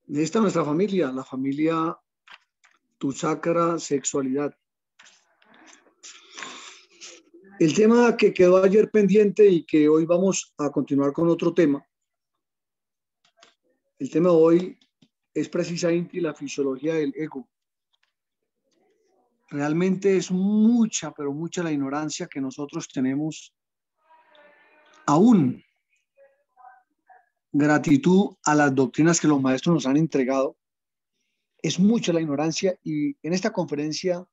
De esta nuestra familia, la familia Tu Sacra Sexualidad. El tema que quedó ayer pendiente y que hoy vamos a continuar con otro tema. El tema de hoy es precisamente la fisiología del ego. Realmente es mucha, pero mucha la ignorancia que nosotros tenemos aún. Gratitud a las doctrinas que los maestros nos han entregado. Es mucha la ignorancia y en esta conferencia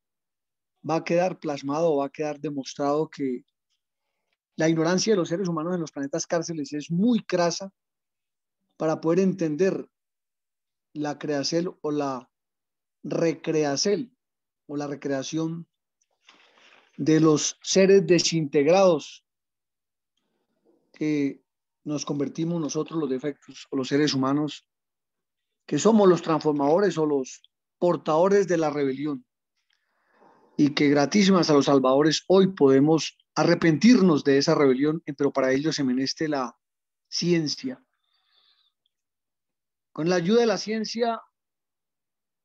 va a quedar plasmado, va a quedar demostrado que la ignorancia de los seres humanos en los planetas cárceles es muy crasa para poder entender la creacel o la recreacel o la recreación de los seres desintegrados que nos convertimos nosotros los defectos o los seres humanos, que somos los transformadores o los portadores de la rebelión y que gratísimas a los salvadores hoy podemos arrepentirnos de esa rebelión, pero para ello se meneste la ciencia. Con la ayuda de la ciencia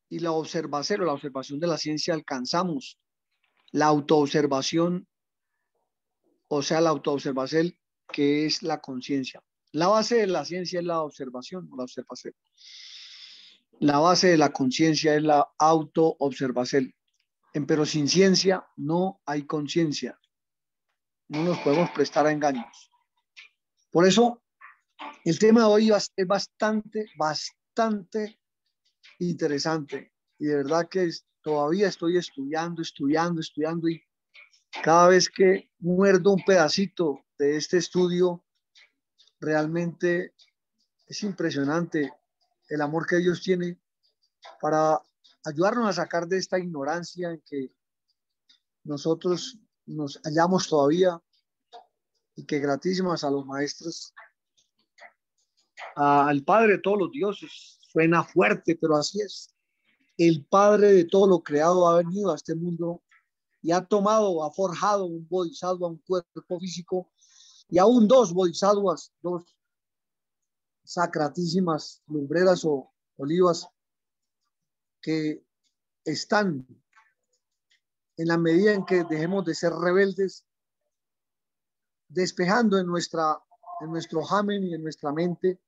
y la observación o la observación de la ciencia alcanzamos la autoobservación, o sea, la autoobservación que es la conciencia. La base de la ciencia es la observación o la observación. La base de la conciencia es la autoobservación. Pero sin ciencia no hay conciencia. No nos podemos prestar a engaños. Por eso, el tema de hoy es bastante interesante. Y de verdad que todavía estoy estudiando y cada vez que muerdo un pedacito de este estudio, realmente es impresionante el amor que Dios tiene para ayudarnos a sacar de esta ignorancia en que nosotros nos hallamos todavía y que gratísimas a los maestros, al Padre de todos los dioses. Suena fuerte, pero así es. El Padre de todo lo creado ha venido a este mundo y ha forjado un bodhisattva, un cuerpo físico, y aún dos bodhisattvas, dos sacratísimas lumbreras o olivas que están en la medida en que dejemos de ser rebeldes, despejando en nuestro jamen y en nuestra mente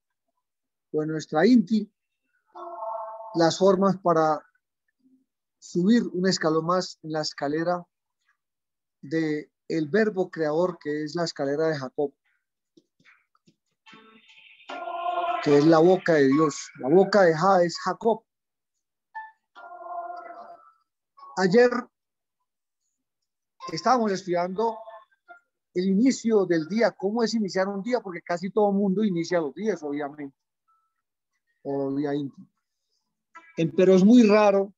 o en nuestra inti las formas para subir un escalón más en la escalera de el verbo creador, que es la escalera de Jacob, que es la boca de Dios. La boca de Ja es Jacob. Ayer estábamos estudiando el inicio del día, cómo es iniciar un día, porque casi todo el mundo inicia los días, obviamente, o día íntimo. Pero es muy raro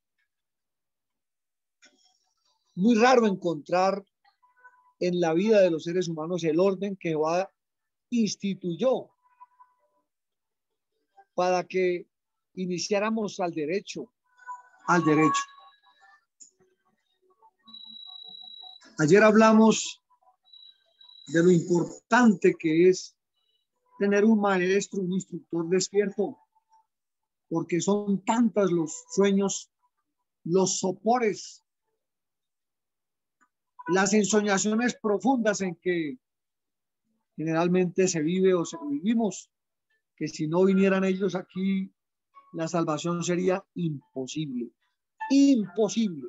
encontrar en la vida de los seres humanos el orden que instituyó para que iniciáramos al derecho. Ayer hablamos de lo importante que es tener un maestro, un instructor despierto, porque son tantos los sueños, los sopores, las ensoñaciones profundas en que generalmente se vive o vivimos, que si no vinieran ellos aquí, la salvación sería imposible. Imposible.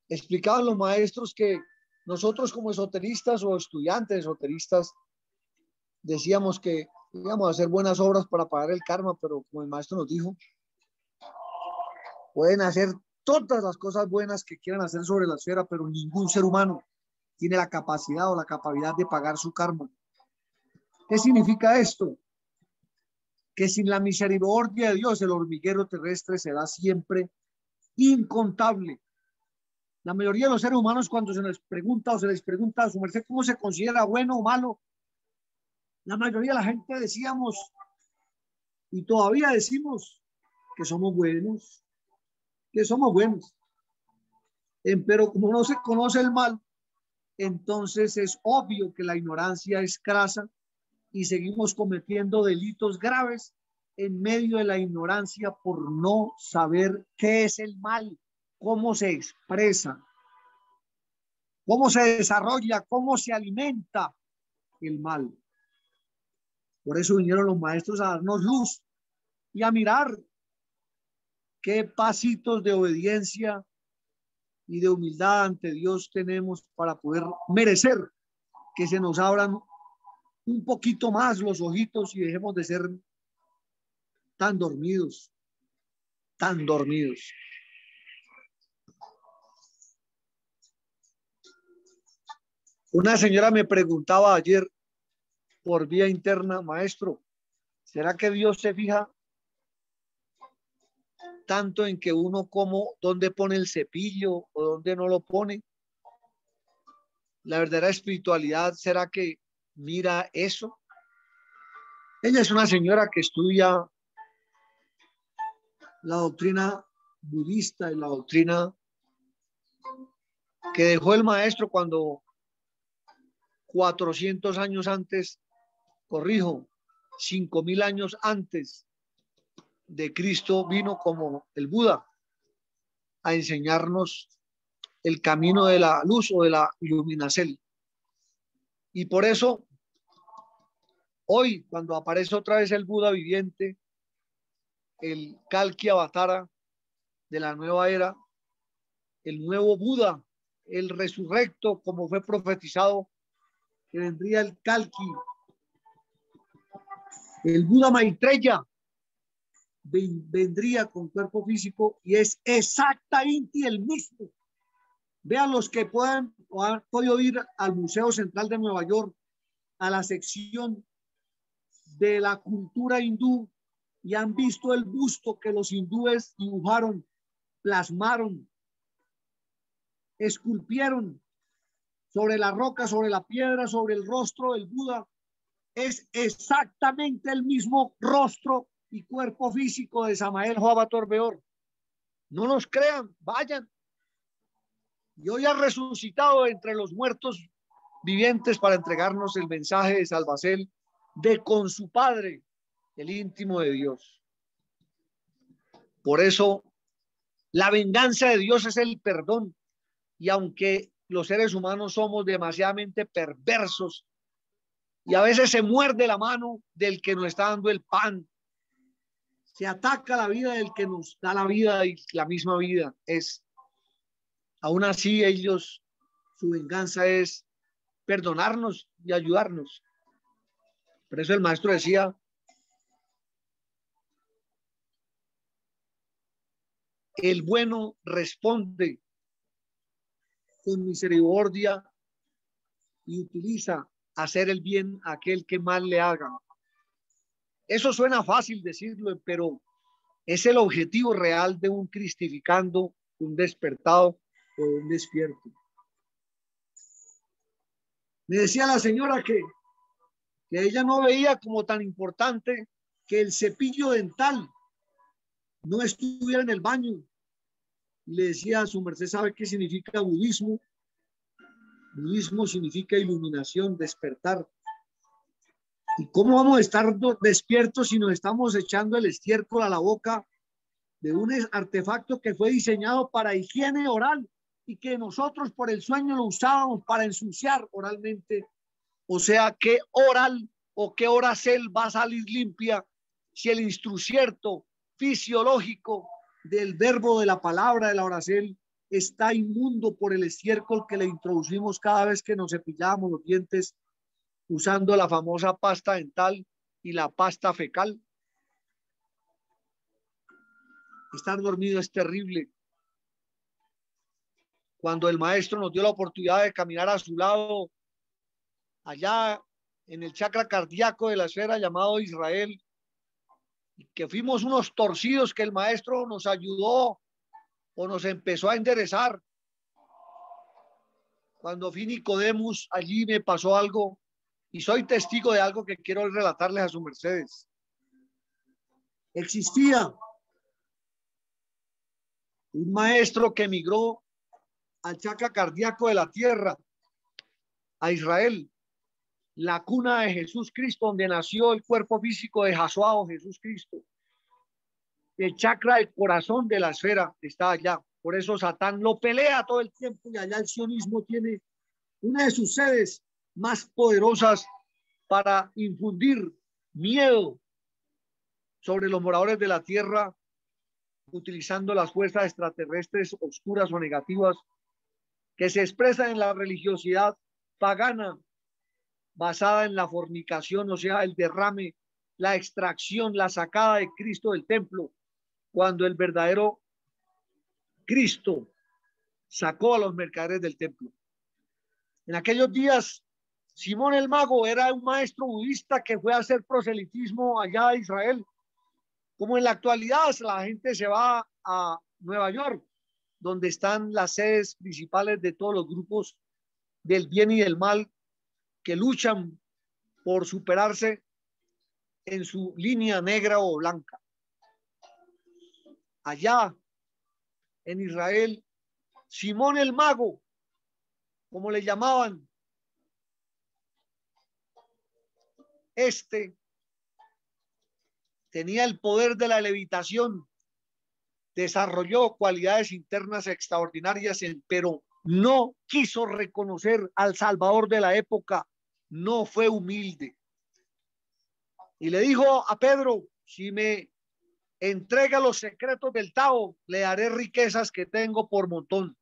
Explicaban los maestros que nosotros como esoteristas o estudiantes esoteristas decíamos que íbamos a hacer buenas obras para pagar el karma, pero como el maestro nos dijo, pueden hacer todas las cosas buenas que quieran hacer sobre la esfera, pero ningún ser humano tiene la capacidad o la capacidad de pagar su karma. ¿Qué significa esto? Que sin la misericordia de Dios el hormiguero terrestre será siempre incontable. La mayoría de los seres humanos, cuando se les pregunta a su merced cómo se considera bueno o malo, la mayoría de la gente decíamos y todavía decimos que somos buenos, pero como no se conoce el mal, entonces es obvio que la ignorancia es crasa y seguimos cometiendo delitos graves en medio de la ignorancia por no saber qué es el mal, cómo se expresa, cómo se desarrolla, cómo se alimenta el mal. Por eso vinieron los maestros a darnos luz y a mirar qué pasitos de obediencia y de humildad ante Dios tenemos para poder merecer que se nos abran un poquito más los ojitos y dejemos de ser tan dormidos, tan dormidos. Una señora me preguntaba ayer por vía interna, maestro, ¿será que Dios se fija tanto en que uno como dónde pone el cepillo o dónde no lo pone? La verdadera espiritualidad, ¿será que mira eso? Ella es una señora que estudia la doctrina budista y la doctrina que dejó el maestro cuando 400 años antes, corrijo, 5000 años antes de Cristo vino como el Buda a enseñarnos el camino de la luz o de la iluminación. Y por eso, hoy, cuando aparece otra vez el Buda viviente, el Kalki Avatara de la nueva era, el nuevo Buda, el resurrecto, como fue profetizado, que vendría el Kalki, el Buda Maitreya, vendría con cuerpo físico y es exactamente el mismo. Vean los que puedan o han podido ir al Museo Central de Nueva York, a la sección de la cultura hindú y han visto el busto que los hindúes dibujaron, plasmaron, esculpieron sobre la roca, sobre la piedra, sobre el rostro del Buda. Es exactamente el mismo rostro y cuerpo físico de Samael Joaba Torbeor. No nos crean, vayan. Y hoy ha resucitado entre los muertos vivientes para entregarnos el mensaje de Salvacel de con su Padre, el íntimo de Dios. Por eso, la venganza de Dios es el perdón. Y aunque los seres humanos somos demasiadamente perversos y a veces se muerde la mano del que nos está dando el pan, se ataca la vida del que nos da la vida y la misma vida es. Aún así ellos, su venganza es perdonarnos y ayudarnos. Por eso el maestro decía, el bueno responde con misericordia y utiliza hacer el bien a aquel que mal le haga. Eso suena fácil decirlo, pero es el objetivo real de un cristificando, un despertado o un despierto. Me decía la señora que ella no veía como tan importante que el cepillo dental no estuviera en el baño. Y le decía a su merced, ¿sabe qué significa budismo? Budismo significa iluminación, despertar. ¿Y cómo vamos a estar despiertos si nos estamos echando el estiércol a la boca de un artefacto que fue diseñado para higiene oral y que nosotros por el sueño lo usábamos para ensuciar oralmente? O sea, ¿qué oral o qué oracel va a salir limpia si el instrucierto fisiológico del verbo de la palabra de la oracel está inmundo por el estiércol que le introducimos cada vez que nos cepillamos los dientes usando la famosa pasta dental y la pasta fecal? Estar dormido es terrible. Cuando el maestro nos dio la oportunidad de caminar a su lado, allá en el chakra cardíaco de la esfera llamado Israel, que fuimos unos torcidos que el maestro nos ayudó o nos empezó a enderezar. Cuando fui Nicodemus, allí me pasó algo y soy testigo de algo que quiero relatarles a sus mercedes. Existía un maestro que emigró al chakra cardíaco de la tierra, a Israel, la cuna de Jesús Cristo, donde nació el cuerpo físico de Yahshua o Jesús Cristo. El chakra del corazón de la esfera está allá. Por eso Satán lo pelea todo el tiempo y allá el sionismo tiene una de sus sedes más poderosas para infundir miedo sobre los moradores de la tierra, utilizando las fuerzas extraterrestres oscuras o negativas que se expresan en la religiosidad pagana basada en la fornicación, o sea, el derrame, la extracción, la sacada de Cristo del templo, cuando el verdadero Cristo sacó a los mercaderes del templo. En aquellos días, Simón el Mago era un maestro budista que fue a hacer proselitismo allá a Israel. Como en la actualidad la gente se va a Nueva York, donde están las sedes principales de todos los grupos del bien y del mal que luchan por superarse en su línea negra o blanca. Allá en Israel, Simón el Mago, como le llamaban, tenía el poder de la levitación, desarrolló cualidades internas extraordinarias, pero no quiso reconocer al Salvador de la época, no fue humilde. Y le dijo a Pedro, si me entrega los secretos del Tao, le daré riquezas que tengo por montón.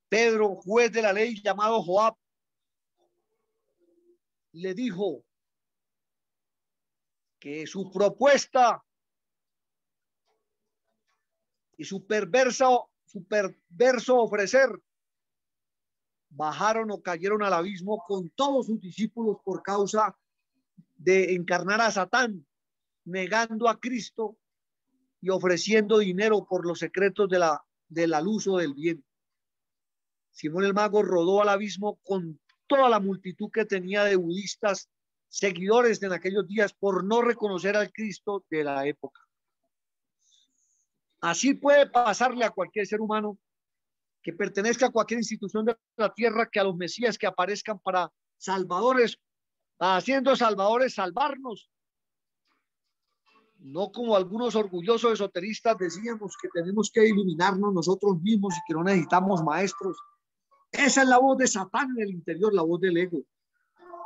Pedro, juez de la ley llamado Joab, le dijo que su propuesta y su perverso ofrecer bajaron o cayeron al abismo con todos sus discípulos por causa de encarnar a Satán, negando a Cristo y ofreciendo dinero por los secretos de la luz o del bien. Simón el Mago rodó al abismo con toda la multitud que tenía de budistas, seguidores en aquellos días, por no reconocer al Cristo de la época. Así puede pasarle a cualquier ser humano que pertenezca a cualquier institución de la tierra, que a los mesías que aparezcan para salvadores, haciendo salvadores, salvarnos. No como algunos orgullosos esoteristas decíamos que tenemos que iluminarnos nosotros mismos y que no necesitamos maestros. Esa es la voz de Satán en el interior, la voz del ego,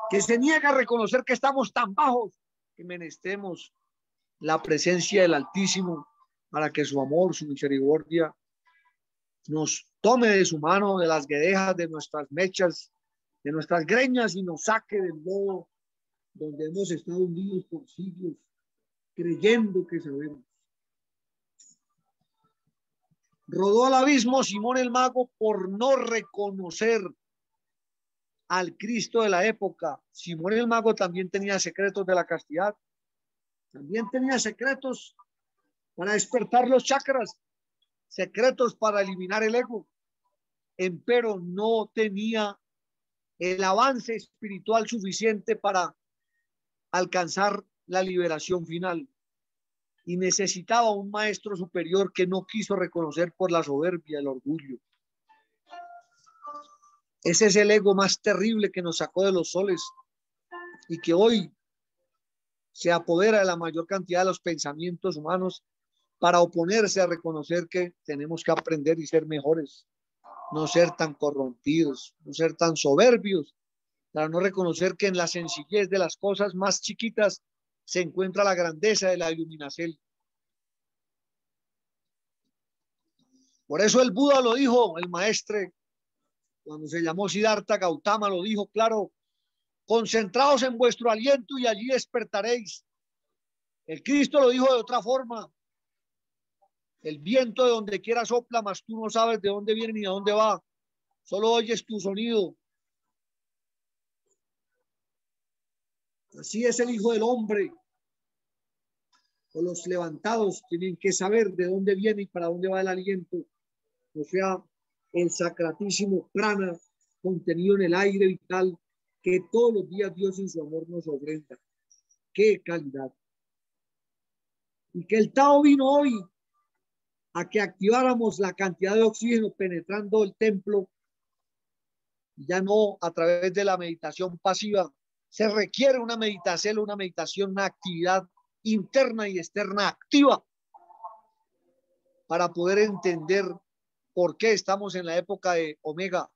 que se niega a reconocer que estamos tan bajos que menestemos la presencia del Altísimo para que su amor, su misericordia nos tome de su mano, de las guedejas, de nuestras mechas, de nuestras greñas y nos saque del lodo donde hemos estado hundidos por siglos, creyendo que sabemos. Rodó al abismo Simón el Mago por no reconocer al Cristo de la época. Simón el Mago también tenía secretos de la castidad, también tenía secretos para despertar los chakras, secretos para eliminar el ego, empero no tenía el avance espiritual suficiente para alcanzar la liberación final y necesitaba un maestro superior que no quiso reconocer por la soberbia, el orgullo. Ese es el ego más terrible que nos sacó de los soles y que hoy se apodera de la mayor cantidad de los pensamientos humanos para oponerse a reconocer que tenemos que aprender y ser mejores, no ser tan corrompidos, no ser tan soberbios, para no reconocer que en la sencillez de las cosas más chiquitas se encuentra la grandeza de la iluminación. Por eso el Buda lo dijo, el maestre, cuando se llamó Siddhartha Gautama, lo dijo claro: concentraos en vuestro aliento y allí despertaréis. El Cristo lo dijo de otra forma: el viento de donde quiera sopla, mas tú no sabes de dónde viene ni a dónde va, solo oyes tu sonido. Así es el Hijo del Hombre, o los levantados tienen que saber de dónde viene y para dónde va el aliento, o sea, el sacratísimo prana contenido en el aire vital que todos los días Dios en su amor nos ofrenda. ¡Qué calidad! Y que el Tao vino hoy a que activáramos la cantidad de oxígeno penetrando el templo ya no a través de la meditación pasiva. Se requiere una meditación, una actividad interna y externa activa para poder entender por qué estamos en la época de Omega,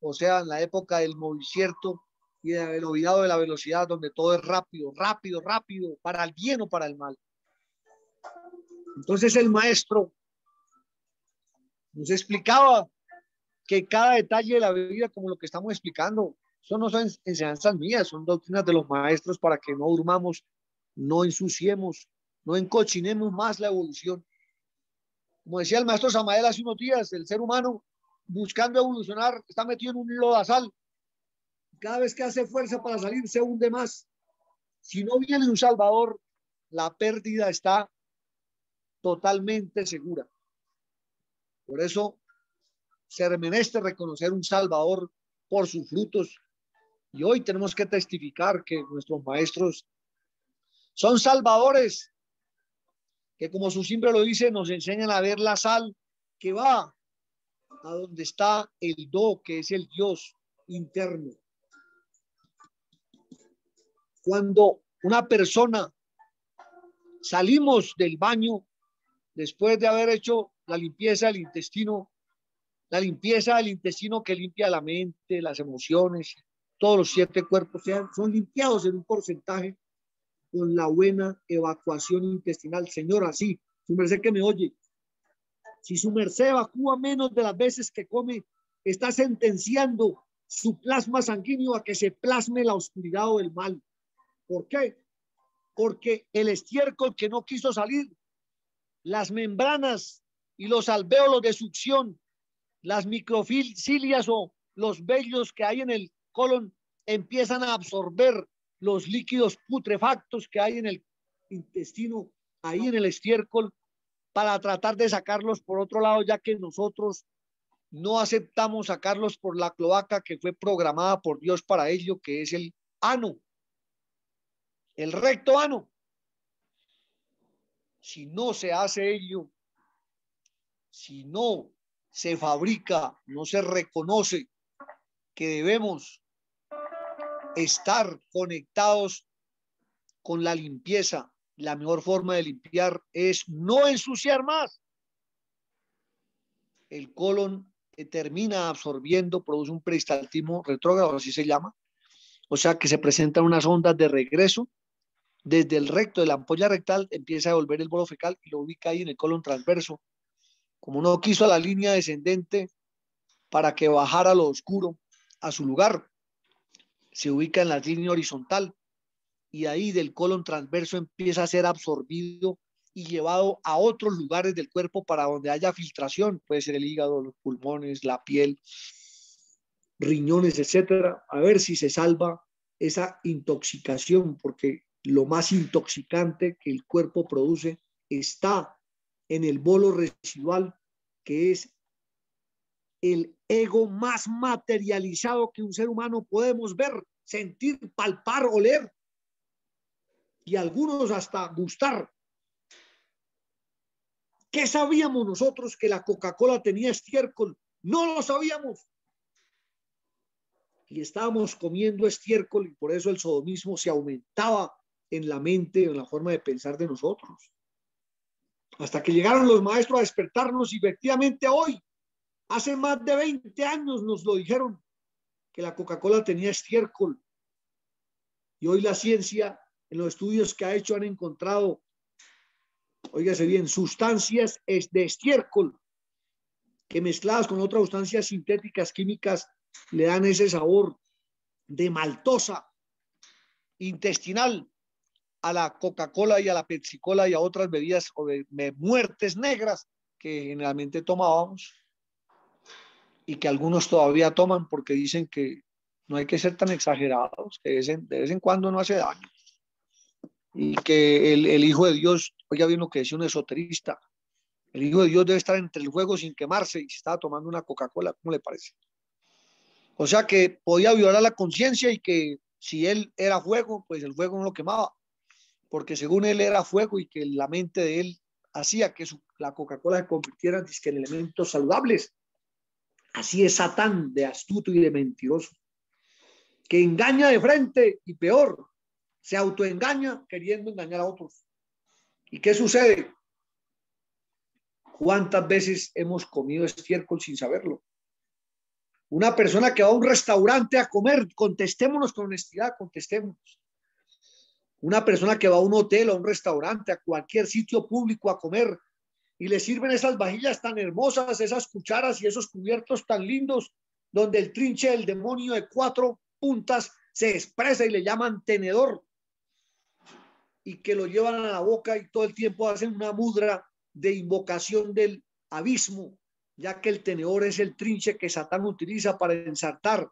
o sea, en la época del movimiento y del olvidado de la velocidad, donde todo es rápido, rápido, rápido, para el bien o para el mal. Entonces el maestro nos explicaba que cada detalle de la vida, como lo que estamos explicando, eso no son enseñanzas mías, son doctrinas de los maestros para que no durmamos, no ensuciemos, no encochinemos más la evolución. Como decía el maestro Samael hace unos días, el ser humano buscando evolucionar está metido en un lodazal. Cada vez que hace fuerza para salir se hunde más. Si no viene un salvador, la pérdida está totalmente segura. Por eso se menester reconocer un salvador por sus frutos. Y hoy tenemos que testificar que nuestros maestros son salvadores, que como su simple lo dice, nos enseñan a ver la sal que va a donde está el do, que es el Dios interno. Cuando una persona salimos del baño después de haber hecho la limpieza del intestino que limpia la mente, las emociones, todos los 7 cuerpos son limpiados en un porcentaje con la buena evacuación intestinal. Señora, sí, su merced que me oye, si su merced evacúa menos de las veces que come, está sentenciando su plasma sanguíneo a que se plasme la oscuridad o el mal. ¿Por qué? Porque el estiércol que no quiso salir, las membranas y los alvéolos de succión, las microcilias o los vellos que hay en el colon empiezan a absorber los líquidos putrefactos que hay en el intestino, ahí en el estiércol, para tratar de sacarlos por otro lado, ya que nosotros no aceptamos sacarlos por la cloaca que fue programada por Dios para ello, que es el ano, el recto ano. Si no se hace ello, si no se fabrica, no se reconoce que debemos estar conectados con la limpieza, la mejor forma de limpiar es no ensuciar más. El colon termina absorbiendo, produce un peristaltismo retrógrado, así se llama. O sea que se presentan unas ondas de regreso desde el recto de la ampolla rectal, empieza a devolver el bolo fecal y lo ubica ahí en el colon transverso. Como no quiso a la línea descendente para que bajara lo oscuro a su lugar, se ubica en la línea horizontal y ahí del colon transverso empieza a ser absorbido y llevado a otros lugares del cuerpo para donde haya filtración, puede ser el hígado, los pulmones, la piel, riñones, etcétera, a ver si se salva esa intoxicación, porque lo más intoxicante que el cuerpo produce está en el bolo residual, que es el ego más materializado que un ser humano podemos ver, sentir, palpar, oler y algunos hasta gustar. ¿Qué sabíamos nosotros que la Coca-Cola tenía estiércol? No lo sabíamos. Y estábamos comiendo estiércol y por eso el sodomismo se aumentaba en la mente, en la forma de pensar de nosotros. Hasta que llegaron los maestros a despertarnos y efectivamente hoy, hace más de 20 años nos lo dijeron, que la Coca-Cola tenía estiércol. Y hoy la ciencia, en los estudios que ha hecho, han encontrado, óigase bien, sustancias de estiércol que mezcladas con otras sustancias sintéticas químicas le dan ese sabor de maltosa intestinal a la Coca-Cola y a la Pepsi-Cola y a otras bebidas o de muertes negras que generalmente tomábamos y que algunos todavía toman porque dicen que no hay que ser tan exagerados, que de vez en cuando no hace daño. Y que el Hijo de Dios, oiga bien lo que decía un esoterista, el Hijo de Dios debe estar entre el fuego sin quemarse y se estaba tomando una Coca-Cola, ¿cómo le parece? O sea que podía violar la conciencia y que si él era fuego, pues el fuego no lo quemaba, porque según él era fuego y que la mente de él hacía que la Coca-Cola se convirtiera en elementos saludables. Así es Satán de astuto y de mentiroso, que engaña de frente y peor, se autoengaña queriendo engañar a otros. ¿Y qué sucede? ¿Cuántas veces hemos comido estiércol sin saberlo? Una persona que va a un restaurante a comer, contestémonos con honestidad, contestémonos. Una persona que va a un hotel, a un restaurante, a cualquier sitio público a comer y le sirven esas vajillas tan hermosas, esas cucharas y esos cubiertos tan lindos, donde el trinche del demonio de 4 puntas se expresa y le llaman tenedor, y que lo llevan a la boca y todo el tiempo hacen una mudra de invocación del abismo, ya que el tenedor es el trinche que Satán utiliza para ensartar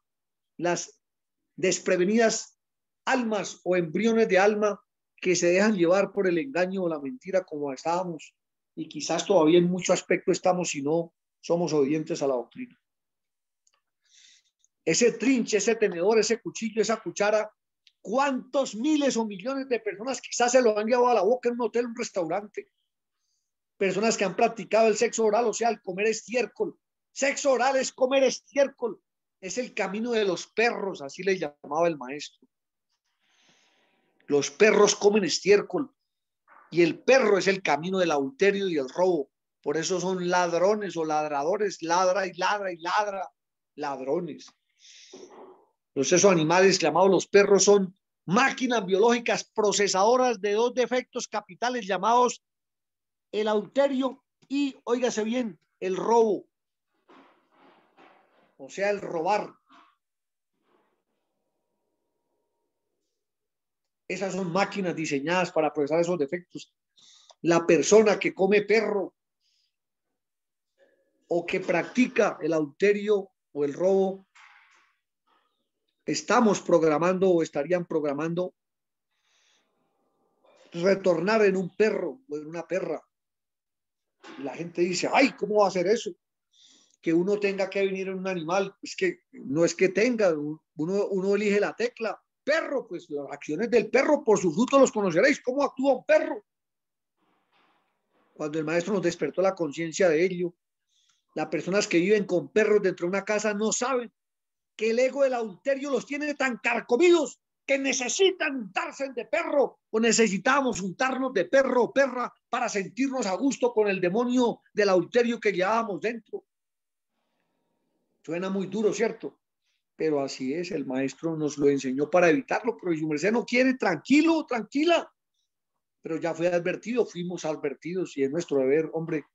las desprevenidas almas o embriones de alma que se dejan llevar por el engaño o la mentira, como estábamos, y quizás todavía en mucho aspecto estamos si no somos obedientes a la doctrina. Ese trinche, ese tenedor, ese cuchillo, esa cuchara, ¿cuántos miles o millones de personas quizás se lo han llevado a la boca en un hotel, un restaurante? Personas que han practicado el sexo oral, o sea, el comer estiércol. Sexo oral es comer estiércol. Es el camino de los perros, así le llamaba el maestro. Los perros comen estiércol y el perro es el camino del adulterio y el robo. Por eso son ladrones o ladradores, ladra y ladra y ladra, ladrones. Esos animales llamados los perros son máquinas biológicas procesadoras de 2 defectos capitales llamados el adulterio y, óigase bien, el robo. O sea, el robar. Esas son máquinas diseñadas para procesar esos defectos. La persona que come perro o que practica el adulterio o el robo, estamos programando o estarían programando retornar en un perro o en una perra. Y la gente dice, ay, ¿cómo va a hacer eso? Que uno tenga que venir en un animal. Es que no es que tenga, uno elige la tecla. Perro, pues las acciones del perro, por sus frutos los conoceréis. ¿Cómo actúa un perro? Cuando el maestro nos despertó la conciencia de ello, las personas que viven con perros dentro de una casa no saben que el ego del adulterio los tiene tan carcomidos que necesitan untarse de perro o necesitamos untarnos de perro o perra para sentirnos a gusto con el demonio del adulterio que llevábamos dentro. Suena muy duro, ¿cierto? Pero así es, el maestro nos lo enseñó para evitarlo, pero su merced no quiere, tranquilo, tranquila. Pero ya fue advertido, fuimos advertidos y es nuestro deber, hombre.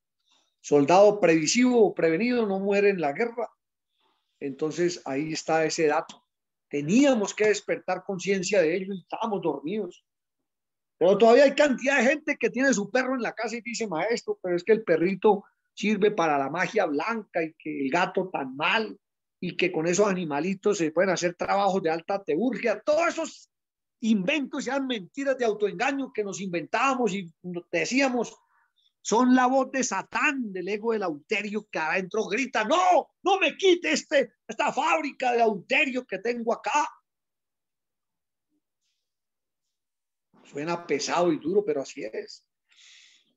Soldado previsivo, prevenido, no muere en la guerra. Entonces ahí está ese dato. Teníamos que despertar conciencia de ello y estábamos dormidos. Pero todavía hay cantidad de gente que tiene su perro en la casa y dice, maestro, pero es que el perrito sirve para la magia blanca y que el gato tan mal y que con esos animalitos se pueden hacer trabajos de alta teurgia. Todos esos inventos y mentiras de autoengaño que nos inventábamos y decíamos son la voz de Satán, del ego del adulterio que adentro grita, no, no me quite esta fábrica de adulterio que tengo acá. Suena pesado y duro, pero así es.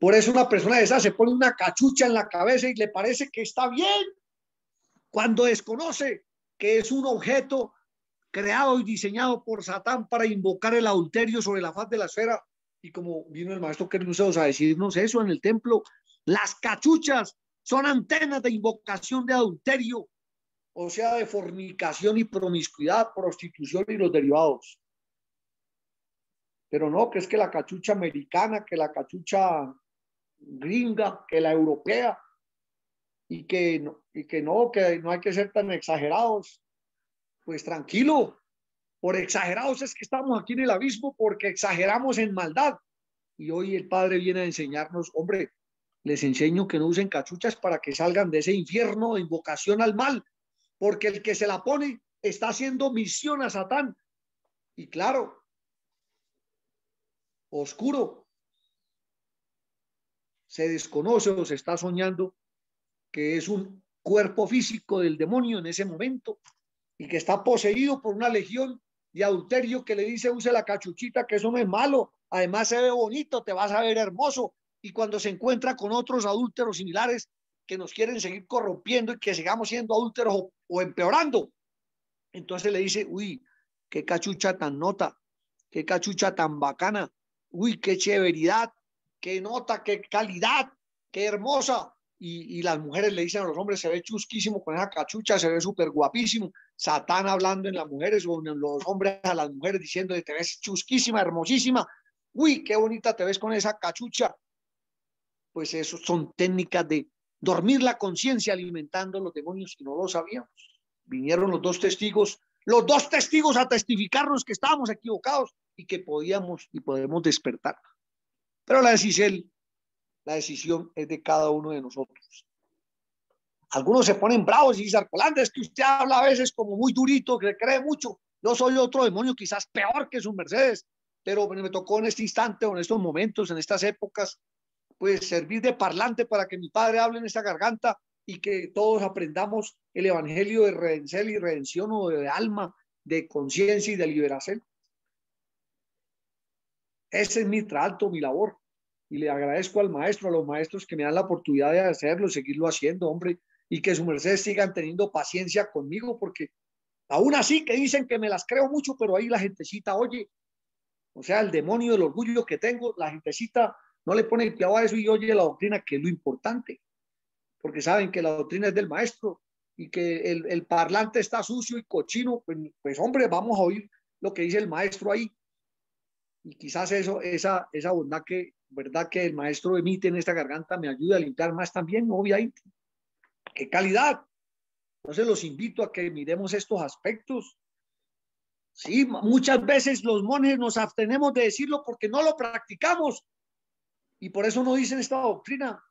Por eso una persona de esa se pone una cachucha en la cabeza y le parece que está bien, cuando desconoce que es un objeto creado y diseñado por Satán para invocar el adulterio sobre la faz de la esfera. Y como vino el maestro Kernuseos a decirnos eso en el templo, las cachuchas son antenas de invocación de adulterio, o sea, de fornicación y promiscuidad, prostitución y los derivados. Pero no, que es que la cachucha americana, que la cachucha gringa, que la europea, y que no hay que ser tan exagerados. Pues tranquilo, por exagerados es que estamos aquí en el abismo, porque exageramos en maldad. Y hoy el Padre viene a enseñarnos, hombre, les enseño que no usen cachuchas para que salgan de ese infierno de invocación al mal, porque el que se la pone está haciendo misión a Satán. Y claro, oscuro, se desconoce o se está soñando que es un cuerpo físico del demonio en ese momento y que está poseído por una legión de adulterio que le dice use la cachuchita, que eso no es malo, además se ve bonito, te vas a ver hermoso. Y cuando se encuentra con otros adúlteros similares que nos quieren seguir corrompiendo y que sigamos siendo adúlteros o empeorando. Entonces le dice, uy, qué cachucha tan nota, qué cachucha tan bacana, uy, qué chéveridad, qué nota, qué calidad, qué hermosa. Y las mujeres le dicen a los hombres, se ve chusquísimo con esa cachucha, se ve súper guapísimo. Satán hablando en las mujeres o en los hombres a las mujeres diciendo, te ves chusquísima, hermosísima. Uy, qué bonita te ves con esa cachucha. Pues eso son técnicas de dormir la conciencia alimentando los demonios y no lo sabíamos. Vinieron los dos testigos a testificarnos que estábamos equivocados y que podíamos y podemos despertar. Pero la decisión es de cada uno de nosotros. Algunos se ponen bravos y dicen, Arcolanda, es que usted habla a veces como muy durito, que cree mucho. Yo soy otro demonio quizás peor que sus mercedes, pero me tocó en este instante o en estos momentos, en estas épocas, pues servir de parlante para que mi padre hable en esta garganta y que todos aprendamos el evangelio de redención y redención o de alma, de conciencia y de liberación. Ese es mi trato, mi labor. Y le agradezco al maestro, a los maestros que me dan la oportunidad de hacerlo, seguirlo haciendo, hombre, y que su merced sigan teniendo paciencia conmigo, porque aún así que dicen que me las creo mucho, pero ahí la gentecita oye, o sea, el demonio del orgullo que tengo, la gentecita no le pone el clavo a eso y oye la doctrina, que es lo importante, porque saben que la doctrina es del maestro y que el parlante está sucio y cochino, pues hombre, vamos a oír lo que dice el maestro ahí. Y quizás esa bondad verdad que el maestro emite en esta garganta me ayuda a limpiar más también, obviamente. ¡Qué calidad! Entonces los invito a que miremos estos aspectos. Sí, muchas veces los monjes nos abstenemos de decirlo porque no lo practicamos y por eso no dicen esta doctrina.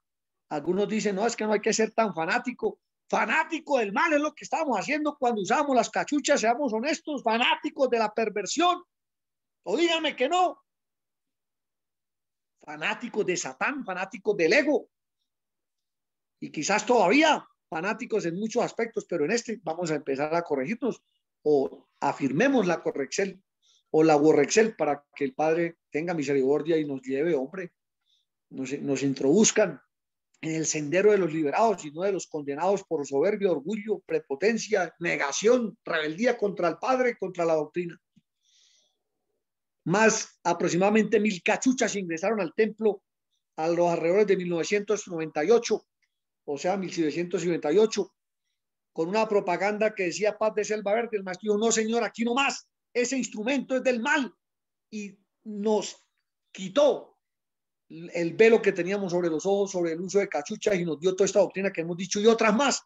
Algunos dicen, no, es que no hay que ser tan fanático. Fanático del mal es lo que estábamos haciendo cuando usábamos las cachuchas, seamos honestos, fanáticos de la perversión. O díganme que no. Fanáticos de Satán, fanáticos del ego. Y quizás todavía fanáticos en muchos aspectos, pero en este vamos a empezar a corregirnos o afirmemos la corrección o la borrexel para que el Padre tenga misericordia y nos lleve, hombre, nos introduzcan en el sendero de los liberados y no de los condenados por soberbia, orgullo, prepotencia, negación, rebeldía contra el Padre, contra la doctrina. Más aproximadamente 1000 cachuchas ingresaron al templo a los alrededores de 1998, o sea, 1798, con una propaganda que decía paz de selva verde. El maestro dijo, no señor, aquí no más, ese instrumento es del mal, y nos quitó el velo que teníamos sobre los ojos, sobre el uso de cachuchas, y nos dio toda esta doctrina que hemos dicho y otras más,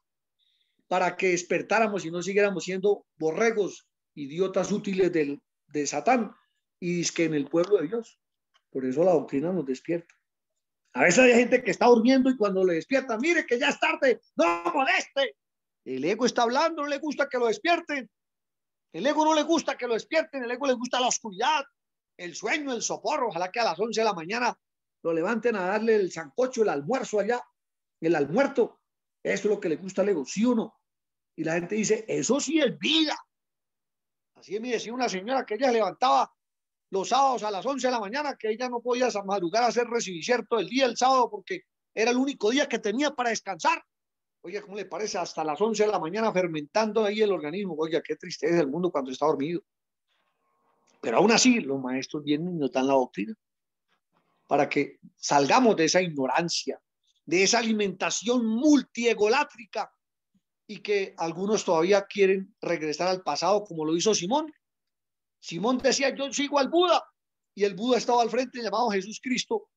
para que despertáramos y no siguiéramos siendo borregos, idiotas útiles de Satán, y es que en el pueblo de Dios. Por eso la doctrina nos despierta. A veces hay gente que está durmiendo y cuando le despierta, mire que ya es tarde, no moleste. El ego está hablando, no le gusta que lo despierten. El ego no le gusta que lo despierten, el ego le gusta la oscuridad, el sueño, el sopor. Ojalá que a las 11 de la mañana lo levanten a darle el sancocho, el almuerzo allá, el almuerzo. Eso es lo que le gusta al ego, ¿sí o no? Y la gente dice, eso sí es vida. Así me decía una señora que ella levantaba los sábados a las 11 de la mañana, que ella no podía madrugar a hacer recibir todo el día el sábado porque era el único día que tenía para descansar. Oiga, ¿cómo le parece? Hasta las 11 de la mañana fermentando ahí el organismo. Oiga, qué tristeza el mundo cuando está dormido. Pero aún así, los maestros vienen y nos dan la doctrina para que salgamos de esa ignorancia, de esa alimentación multiegolátrica y que algunos todavía quieren regresar al pasado como lo hizo Simón. Simón decía, yo sigo al Buda, y el Buda estaba al frente, llamado Jesús Cristo,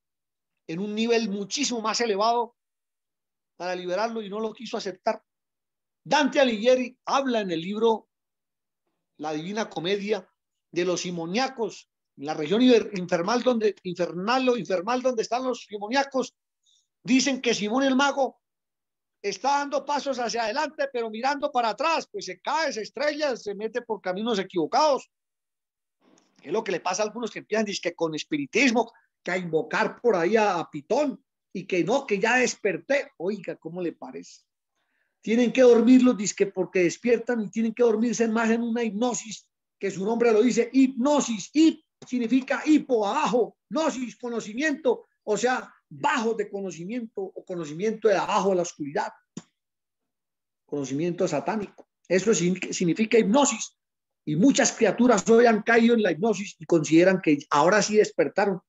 en un nivel muchísimo más elevado para liberarlo y no lo quiso aceptar. Dante Alighieri habla en el libro La Divina Comedia de los simoniacos, en la región infernal donde están los simoniacos. Dicen que Simón el Mago está dando pasos hacia adelante, pero mirando para atrás, pues se cae, se estrella, se mete por caminos equivocados. Es lo que le pasa a algunos que empiezan que con espiritismo, que a invocar por ahí a Pitón, y que no, que ya desperté. Oiga, ¿cómo le parece? Tienen que dormirlos, dizque porque despiertan, y tienen que dormirse más en una hipnosis, que su nombre lo dice, hipnosis. Hip significa hipo, abajo, gnosis, conocimiento, o sea, bajos de conocimiento o conocimiento de abajo de la oscuridad, conocimiento satánico. Eso significa hipnosis. Y muchas criaturas hoy han caído en la hipnosis y consideran que ahora sí despertaron.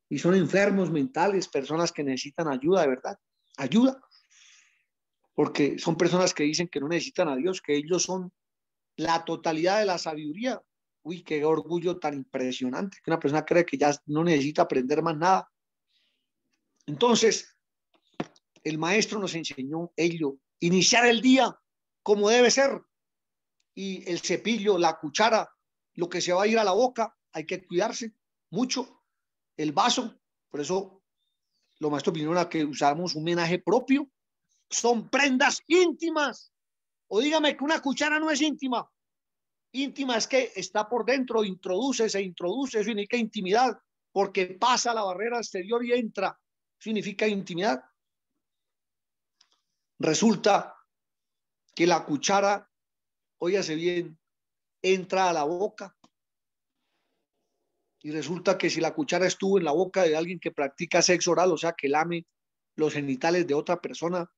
Y son enfermos mentales, personas que necesitan ayuda, de verdad. Ayuda. Porque son personas que dicen que no necesitan a Dios, que ellos son la totalidad de la sabiduría. Uy, qué orgullo tan impresionante, que una persona cree que ya no necesita aprender más nada. Entonces, el maestro nos enseñó ello, iniciar el día como debe ser. Y el cepillo, la cuchara, lo que se va a ir a la boca, hay que cuidarse mucho. El vaso, por eso los maestros vinieron a que usáramos un menaje propio. Son prendas íntimas. O dígame que una cuchara no es íntima. Íntima es que está por dentro, se introduce, eso significa intimidad, porque pasa la barrera exterior y entra, significa intimidad. Resulta que la cuchara, óyase bien, entra a la boca y resulta que si la cuchara estuvo en la boca de alguien que practica sexo oral, o sea, que lame los genitales de otra persona,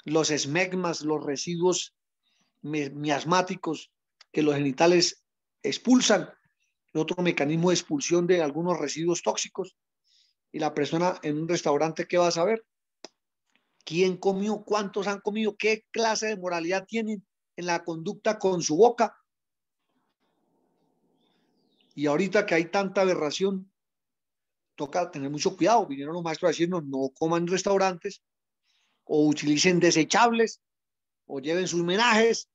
los esmegmas, los residuos miasmáticos que los genitales expulsan, otro mecanismo de expulsión de algunos residuos tóxicos, y la persona en un restaurante, ¿qué va a saber? ¿Quién comió? ¿Cuántos han comido? ¿Qué clase de moralidad tienen en la conducta con su boca? Y ahorita que hay tanta aberración, toca tener mucho cuidado. Vinieron los maestros a decirnos, no coman en restaurantes, o utilicen desechables, o lleven sus menajes,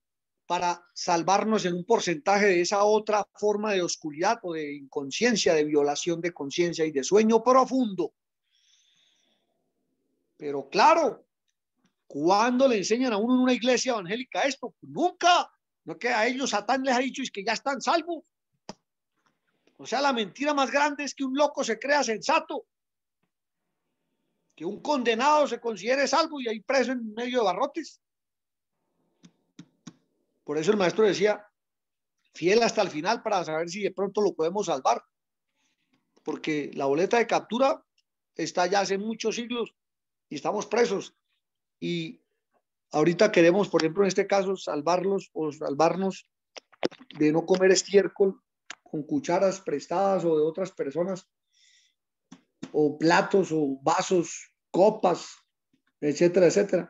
para salvarnos en un porcentaje de esa otra forma de oscuridad o de inconsciencia, de violación de conciencia y de sueño profundo. Pero claro, ¿cuándo le enseñan a uno en una iglesia evangélica esto? Nunca. No, que a ellos Satán les ha dicho es que ya están salvos. O sea, la mentira más grande es que un loco se crea sensato, que un condenado se considere salvo y ahí preso en medio de barrotes. Por eso el maestro decía, fiel hasta el final para saber si de pronto lo podemos salvar. Porque la boleta de captura está ya hace muchos siglos y estamos presos. Y ahorita queremos, por ejemplo, en este caso, salvarlos o salvarnos de no comer estiércol con cucharas prestadas o de otras personas, o platos o vasos, copas, etcétera, etcétera.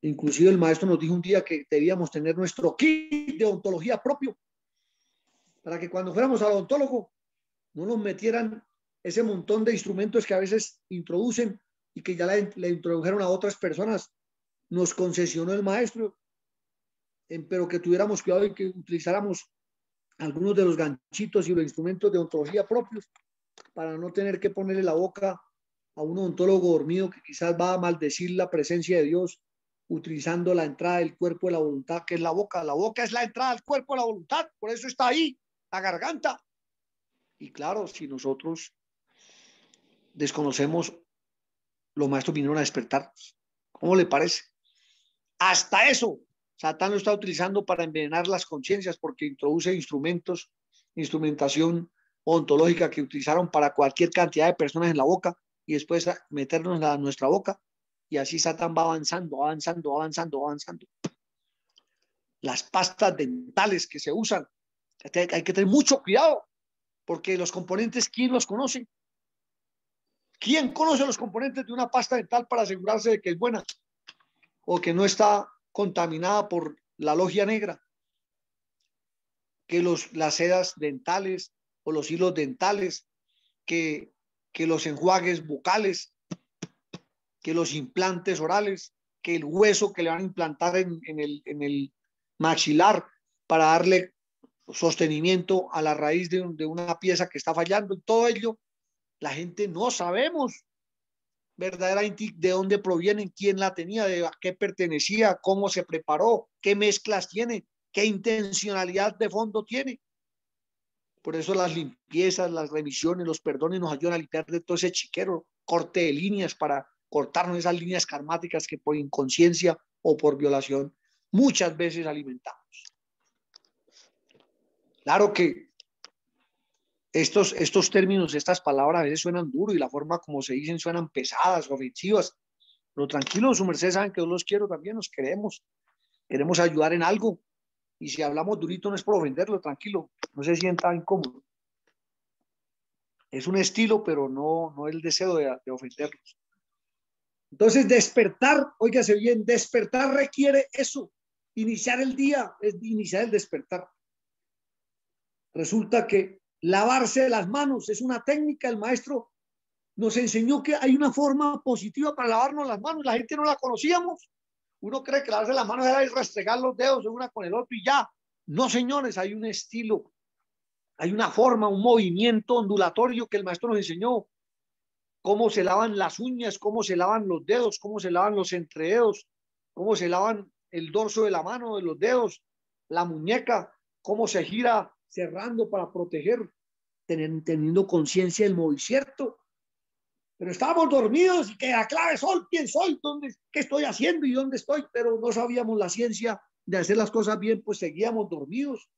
Inclusive el maestro nos dijo un día que debíamos tener nuestro kit de odontología propio, para que cuando fuéramos al odontólogo no nos metieran ese montón de instrumentos que a veces introducen y que ya le introdujeron a otras personas. Nos concesionó el maestro, pero que tuviéramos cuidado y que utilizáramos algunos de los ganchitos y los instrumentos de odontología propios para no tener que ponerle la boca a un odontólogo dormido que quizás va a maldecir la presencia de Dios utilizando la entrada del cuerpo de la voluntad, que es la boca. La boca es la entrada al cuerpo de la voluntad, por eso está ahí, la garganta. Y claro, si nosotros desconocemos, los maestros vinieron a despertarnos. ¿Cómo le parece? Hasta eso, Satán lo está utilizando para envenenar las conciencias porque introduce instrumentos, instrumentación ontológica que utilizaron para cualquier cantidad de personas en la boca y después meternos a nuestra boca. Y así Satán va avanzando, avanzando, avanzando, avanzando. Las pastas dentales que se usan, hay que tener mucho cuidado porque los componentes, ¿quién los conoce? ¿Quién conoce los componentes de una pasta dental para asegurarse de que es buena o que no está contaminada por la logia negra? Que las sedas dentales o los hilos dentales, que los enjuagues bucales, que los implantes orales, que el hueso que le van a implantar en el maxilar para darle sostenimiento a la raíz de una pieza que está fallando. Todo ello, la gente no sabemos verdaderamente de dónde provienen, quién la tenía, de a qué pertenecía, cómo se preparó, qué mezclas tiene, qué intencionalidad de fondo tiene. Por eso las limpiezas, las revisiones, los perdones nos ayudan a limpiar de todo ese chiquero, corte de líneas para cortarnos esas líneas karmáticas que por inconsciencia o por violación muchas veces alimentamos. Claro que estos términos, estas palabras a veces suenan duro y la forma como se dicen suenan pesadas, ofensivas. Pero tranquilos, su merced, saben que yo los quiero también, nos queremos ayudar en algo. Y si hablamos durito no es por ofenderlo, tranquilo, no se sienta incómodo. Es un estilo, pero no el deseo de ofenderlos. Entonces, despertar, óigase bien, despertar requiere eso. Iniciar el día es iniciar el despertar. Resulta que lavarse las manos es una técnica. El maestro nos enseñó que hay una forma positiva para lavarnos las manos. La gente no la conocíamos. Uno cree que lavarse las manos era restregar los dedos de una con el otro y ya. No, señores, hay un estilo, hay una forma, un movimiento ondulatorio que el maestro nos enseñó. Cómo se lavan las uñas, cómo se lavan los dedos, cómo se lavan los entrededos, cómo se lavan el dorso de la mano, de los dedos, la muñeca, cómo se gira cerrando para proteger, teniendo conciencia del movimiento. Pero estábamos dormidos y que la clave soy, quién soy, dónde, qué estoy haciendo y dónde estoy, pero no sabíamos la ciencia de hacer las cosas bien, pues seguíamos dormidos.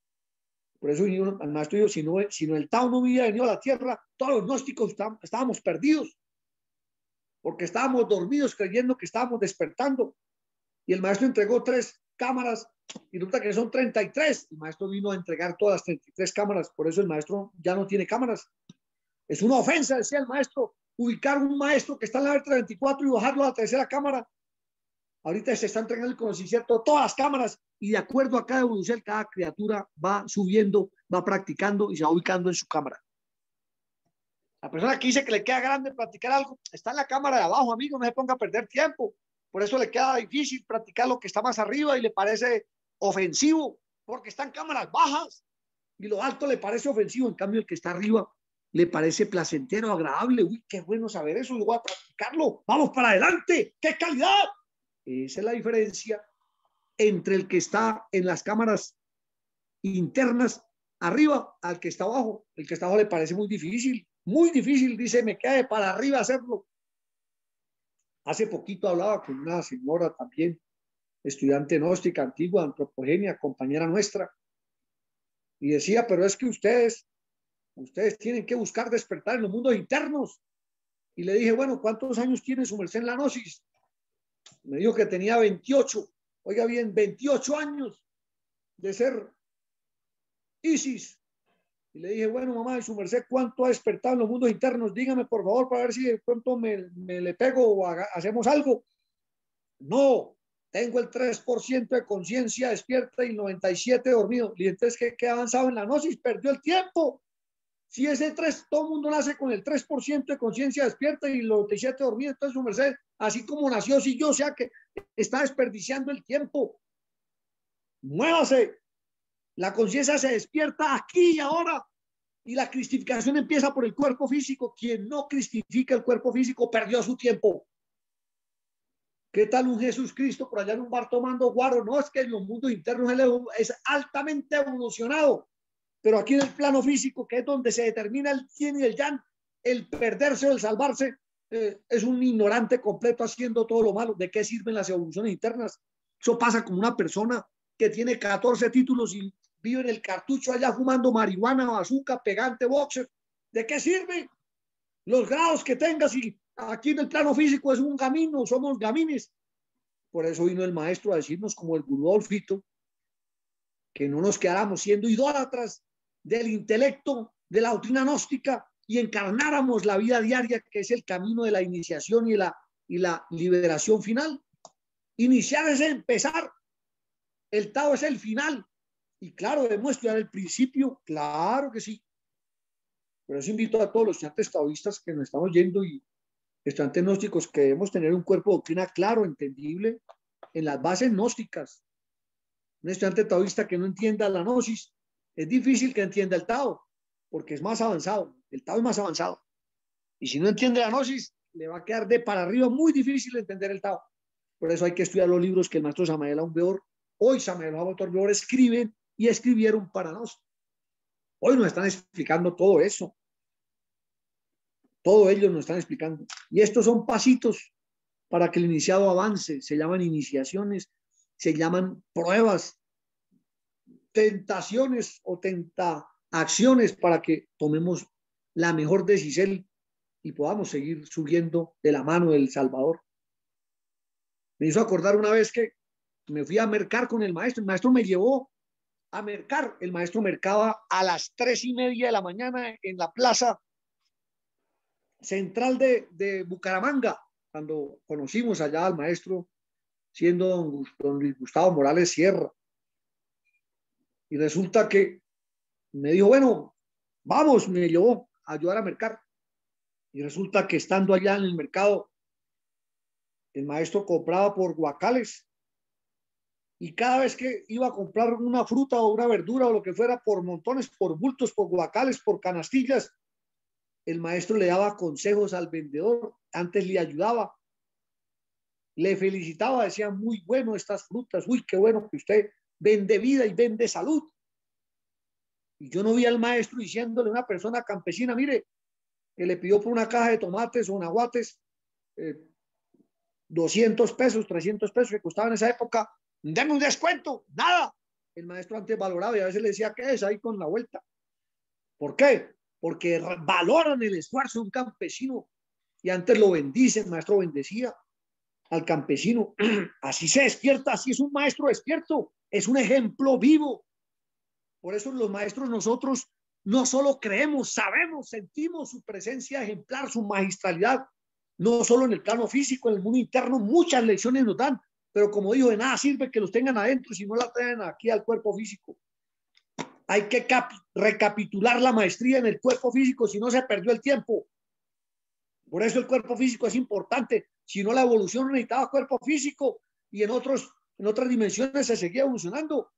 Por eso el maestro dijo, si no el Tao no hubiera venido a la tierra, todos los gnósticos estábamos perdidos, porque estábamos dormidos creyendo que estábamos despertando. Y el maestro entregó 3 cámaras y resulta que son 33. El maestro vino a entregar todas las 33 cámaras, por eso el maestro ya no tiene cámaras. Es una ofensa, decía el maestro, ubicar un maestro que está en la letra 24 y bajarlo a la 3ª cámara. Ahorita se está entregando el conocimiento de todas las cámaras y de acuerdo a cada evolución, cada criatura va subiendo, va practicando y se va ubicando en su cámara. La persona que dice que le queda grande practicar algo, está en la cámara de abajo, amigo, no se ponga a perder tiempo. Por eso le queda difícil practicar lo que está más arriba y le parece ofensivo, porque está en cámaras bajas y lo alto le parece ofensivo. En cambio, el que está arriba le parece placentero, agradable. Uy, qué bueno saber eso, yo voy a practicarlo. Vamos para adelante, qué calidad. Esa es la diferencia entre el que está en las cámaras internas arriba al que está abajo. El que está abajo le parece muy difícil, dice, me cae para arriba hacerlo. Hace poquito hablaba con una señora también, estudiante gnóstica antigua, antropogenia, compañera nuestra, y decía, pero es que ustedes tienen que buscar despertar en los mundos internos. Y le dije, bueno, ¿cuántos años tiene su merced en la gnosis? Me dijo que tenía 28. Oiga bien, 28 años de ser Isis. Y le dije, bueno, mamá, y su merced, ¿cuánto ha despertado en los mundos internos? Dígame, por favor, para ver si de pronto me le pego o hacemos algo. No, tengo el 3% de conciencia despierta y el 97% dormido. Y entonces, ¿qué avanzado en la gnosis? Perdió el tiempo. Si ese 3, todo el mundo nace con el 3% de conciencia despierta y el 97% dormido, entonces su merced, así como nació, siguió, o sea que está desperdiciando el tiempo. Muévase. La conciencia se despierta aquí y ahora. Y la cristificación empieza por el cuerpo físico. Quien no cristifica el cuerpo físico perdió su tiempo. ¿Qué tal un Jesús Cristo por allá en un bar tomando guaro? No, es que en los mundos internos él es altamente evolucionado. Pero aquí en el plano físico, que es donde se determina el yin y el yang, el perderse o el salvarse, es un ignorante completo haciendo todo lo malo. ¿De qué sirven las evoluciones internas? Eso pasa como una persona que tiene 14 títulos y vive en el cartucho allá fumando marihuana, bazooka, pegante, boxer. ¿De qué sirve? Los grados que tengas y aquí en el plano físico es un gamino, somos gamines. Por eso vino el maestro a decirnos, como el gurú Adolfito, que no nos quedáramos siendo idólatras del intelecto, de la doctrina gnóstica y encarnáramos la vida diaria, que es el camino de la iniciación y la liberación final. Iniciar es empezar, el Tao es el final. Y claro, debemos estudiar el principio, claro que sí. Por eso invito a todos los estudiantes taoístas que nos estamos yendo y estudiantes gnósticos que debemos tener un cuerpo de doctrina claro, entendible, en las bases gnósticas. Un estudiante taoísta que no entienda la gnosis, es difícil que entienda el Tao, porque es más avanzado. El Tao es más avanzado. Y si no entiende la gnosis, le va a quedar de para arriba muy difícil entender el Tao. Por eso hay que estudiar los libros que el maestro Samael Aun Weor, hoy Samael Aun Weor escriben y escribieron para nosotros. Hoy nos están explicando todo eso. Todo ellos nos están explicando. Y estos son pasitos para que el iniciado avance. Se llaman iniciaciones, se llaman pruebas, tentaciones o acciones para que tomemos la mejor decisión y podamos seguir subiendo de la mano del Salvador. Me hizo acordar una vez que me fui a mercar con el maestro me llevó a mercar, el maestro mercaba a las 3:30 de la mañana en la plaza central de Bucaramanga, cuando conocimos allá al maestro siendo don Luis Gustavo Morales Sierra. Y resulta que me dijo, bueno, vamos, me llevó a ayudar a mercar. Y resulta que estando allá en el mercado, el maestro compraba por guacales. Y cada vez que iba a comprar una fruta o una verdura o lo que fuera, por montones, por bultos, por guacales, por canastillas, el maestro le daba consejos al vendedor, antes le ayudaba, le felicitaba, decía, muy bueno estas frutas, uy, qué bueno que usted vende vida y vende salud. Y yo no vi al maestro diciéndole a una persona campesina, mire, que le pidió por una caja de tomates o nahuates 200 pesos, 300 pesos que costaban en esa época, denme un descuento, nada. El maestro antes valoraba y a veces le decía, ¿qué es ahí con la vuelta? ¿Por qué? Porque valoran el esfuerzo de un campesino y antes lo bendice, el maestro bendecía al campesino. Así se despierta, así es un maestro despierto, es un ejemplo vivo. Por eso los maestros nosotros no solo creemos, sabemos, sentimos su presencia ejemplar, su magistralidad, no solo en el plano físico, en el mundo interno, muchas lecciones nos dan, pero como digo, de nada sirve que los tengan adentro si no la traen aquí al cuerpo físico. Hay que recapitular la maestría en el cuerpo físico, si no se perdió el tiempo. Por eso el cuerpo físico es importante, si no la evolución necesitaba cuerpo físico y en otras dimensiones se seguía evolucionando.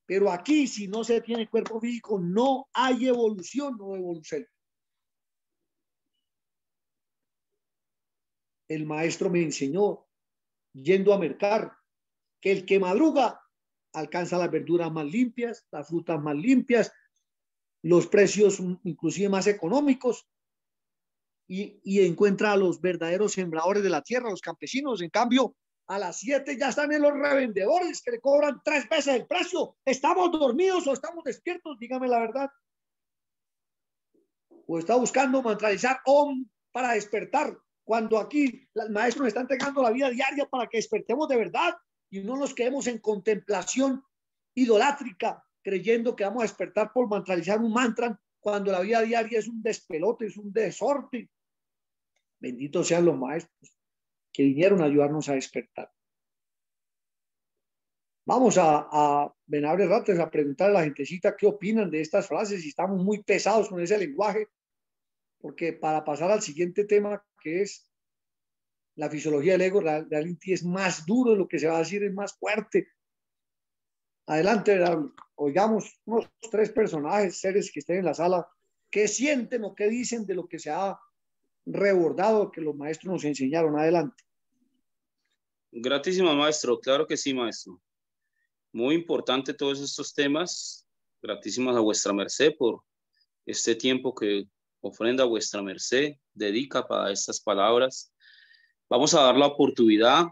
Pero aquí, si no se tiene cuerpo físico, no hay evolución, no evolución. El maestro me enseñó, yendo a mercar, que el que madruga alcanza las verduras más limpias, las frutas más limpias, los precios inclusive más económicos y encuentra a los verdaderos sembradores de la tierra, los campesinos. En cambio, a las 7 ya están en los revendedores que le cobran 3 veces el precio. ¿Estamos dormidos o estamos despiertos? Dígame la verdad. O está buscando mantralizar para despertar, cuando aquí el maestro nos está entregando la vida diaria para que despertemos de verdad y no nos quedemos en contemplación idolátrica, creyendo que vamos a despertar por mantralizar un mantra, cuando la vida diaria es un despelote, es un desorden. Benditos sean los maestros que vinieron a ayudarnos a despertar. Vamos a Venables Rates a preguntar a la gentecita qué opinan de estas frases, si estamos muy pesados con ese lenguaje, porque para pasar al siguiente tema, que es la fisiología del ego, realmente es más duro, lo que se va a decir es más fuerte. Adelante, oigamos unos 3 personajes, seres que estén en la sala, qué sienten o qué dicen de lo que se ha rebordado, que los maestros nos enseñaron. Adelante. Gratísimo, maestro. Claro que sí, maestro. Muy importante todos estos temas. Gratísimas a vuestra merced por este tiempo que ofrenda vuestra merced, dedica para estas palabras. Vamos a dar la oportunidad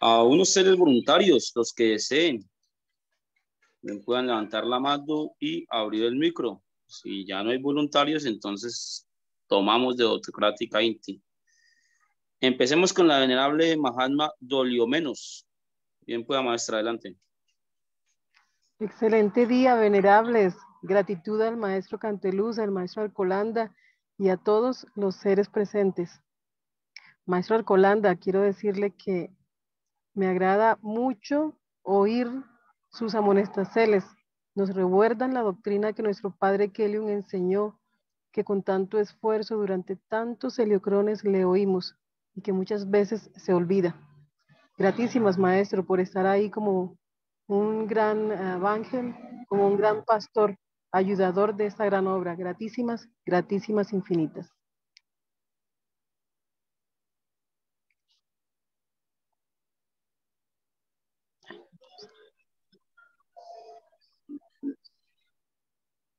a unos seres voluntarios, los que deseen, puedan levantar la mano y abrir el micro. Si ya no hay voluntarios, entonces tomamos de autocrática Inti. Empecemos con la venerable Mahatma Doliomenos. Bien, pueda, maestra, adelante. Excelente día, venerables. Gratitud al maestro Canteluz, al maestro Alcolanda y a todos los seres presentes. Maestro Alcolanda, quiero decirle que me agrada mucho oír sus amonestaciones. Nos recuerdan la doctrina que nuestro padre Keliun enseñó, que con tanto esfuerzo durante tantos heliocrones le oímos y que muchas veces se olvida. Gratísimas, maestro, por estar ahí como un gran ángel, como un gran pastor, ayudador de esta gran obra. Gratísimas, gratísimas infinitas.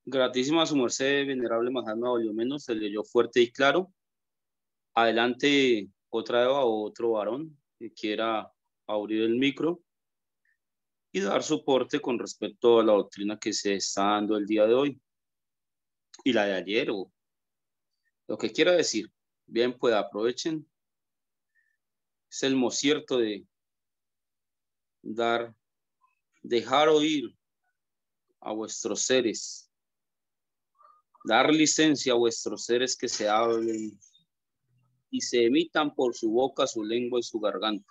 Gratísima a su merced, venerable Mahatma Doliomenos, se leyó fuerte y claro. Adelante, otra Eva o otro varón que quiera abrir el micro. y dar soporte con respecto a la doctrina que se está dando el día de hoy y la de ayer o lo que quiera decir. Bien, pues aprovechen. Es el cierto de dejar oír a vuestros seres, dar licencia a vuestros seres que se hablen y se emitan por su boca, su lengua y su garganta.